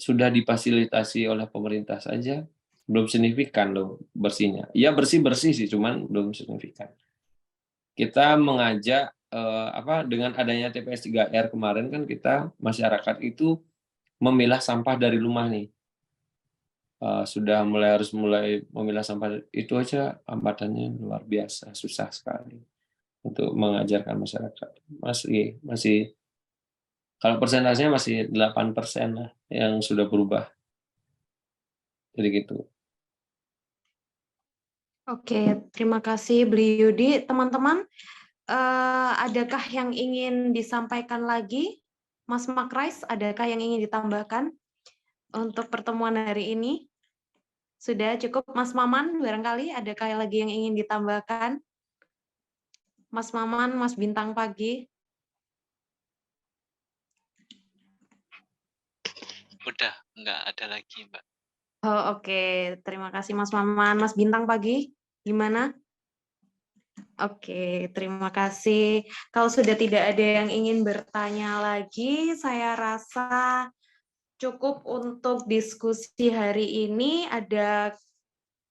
sudah difasilitasi oleh pemerintah saja belum signifikan loh bersihnya. Ya bersih-bersih sih, cuman belum signifikan. Kita mengajak dengan adanya TPS 3R kemarin kan kita masyarakat itu memilah sampah dari rumah nih. Sudah harus mulai memilah sampah, itu aja hambatannya luar biasa, susah sekali untuk mengajarkan masyarakat. Masih kalau persentasenya masih 8% lah yang sudah berubah. Jadi gitu. Oke, terima kasih Bli Yudi. Teman-teman, adakah yang ingin disampaikan lagi? Mas Makrais, adakah yang ingin ditambahkan untuk pertemuan hari ini? Sudah cukup, Mas Maman, barangkali adakah lagi yang ingin ditambahkan? Mas Maman, Mas Bintang Pagi. Udah, nggak ada lagi, Mbak. Oh, oke. Terima kasih Mas Maman. Mas Bintang Pagi, gimana? Oke, terima kasih. Kalau sudah tidak ada yang ingin bertanya lagi, saya rasa cukup untuk diskusi hari ini. Ada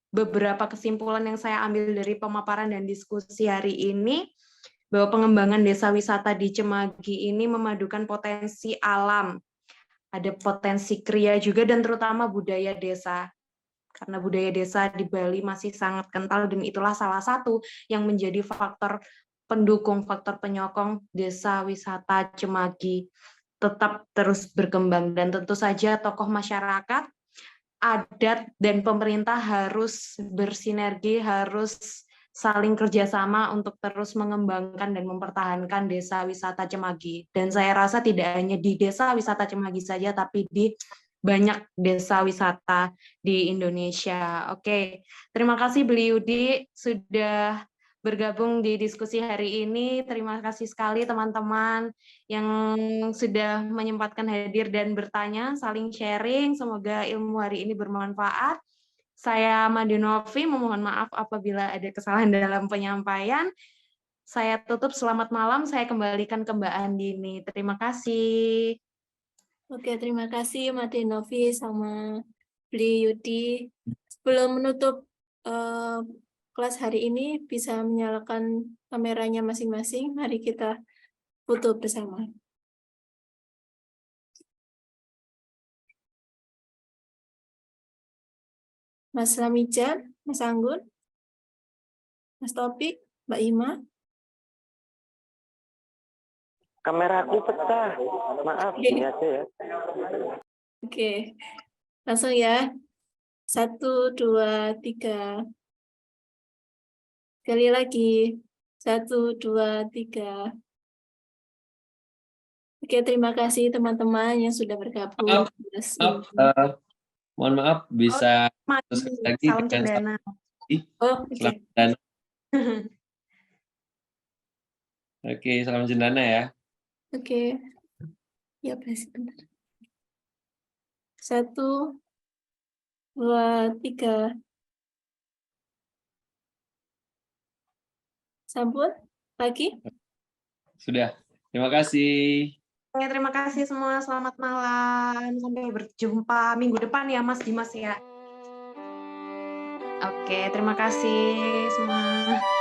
beberapa kesimpulan yang saya ambil dari pemaparan dan diskusi hari ini, bahwa pengembangan desa wisata di Cemagi ini memadukan potensi alam, ada potensi kriya juga, dan terutama budaya desa. Karena budaya desa di Bali masih sangat kental, dan itulah salah satu yang menjadi faktor pendukung, faktor penyokong desa wisata Cemagi tetap terus berkembang. Dan tentu saja tokoh masyarakat, adat, dan pemerintah harus bersinergi, harus saling kerjasama untuk terus mengembangkan dan mempertahankan desa wisata Cemagi. Dan saya rasa tidak hanya di desa wisata Cemagi saja, tapi di banyak desa wisata di Indonesia. Oke, terima kasih Beli Yudi sudah bergabung di diskusi hari ini. Terima kasih sekali teman-teman yang sudah menyempatkan hadir dan bertanya, saling sharing. Semoga ilmu hari ini bermanfaat. Saya Madinovi, memohon maaf apabila ada kesalahan dalam penyampaian. Saya tutup, selamat malam, saya kembalikan ke Mbak Andini. Terima kasih. Oke, terima kasih Made Novi sama Bli Yudi. Sebelum menutup kelas hari ini, bisa menyalakan kameranya masing-masing. Mari kita foto bersama. Mas Lamijan, Mas Anggun, Mas Topik, Mbak Ima. Kameraku pecah. Maaf, ini aja ya. Oke, langsung ya. 1, 2, 3. Sekali lagi. 1, 2, 3. Oke, terima kasih teman-teman yang sudah bergabung. Mohon maaf, bisa terus lagi salam cendana. Oh, oke. Salam cendana. Oke, salam cendana ya. Oke. Ya, sebentar. 1, 2, 3. Sambut lagi. Sudah. Terima kasih. Oke, terima kasih semua. Selamat malam. Sampai berjumpa minggu depan ya, Mas Dimas ya. Oke, terima kasih semua.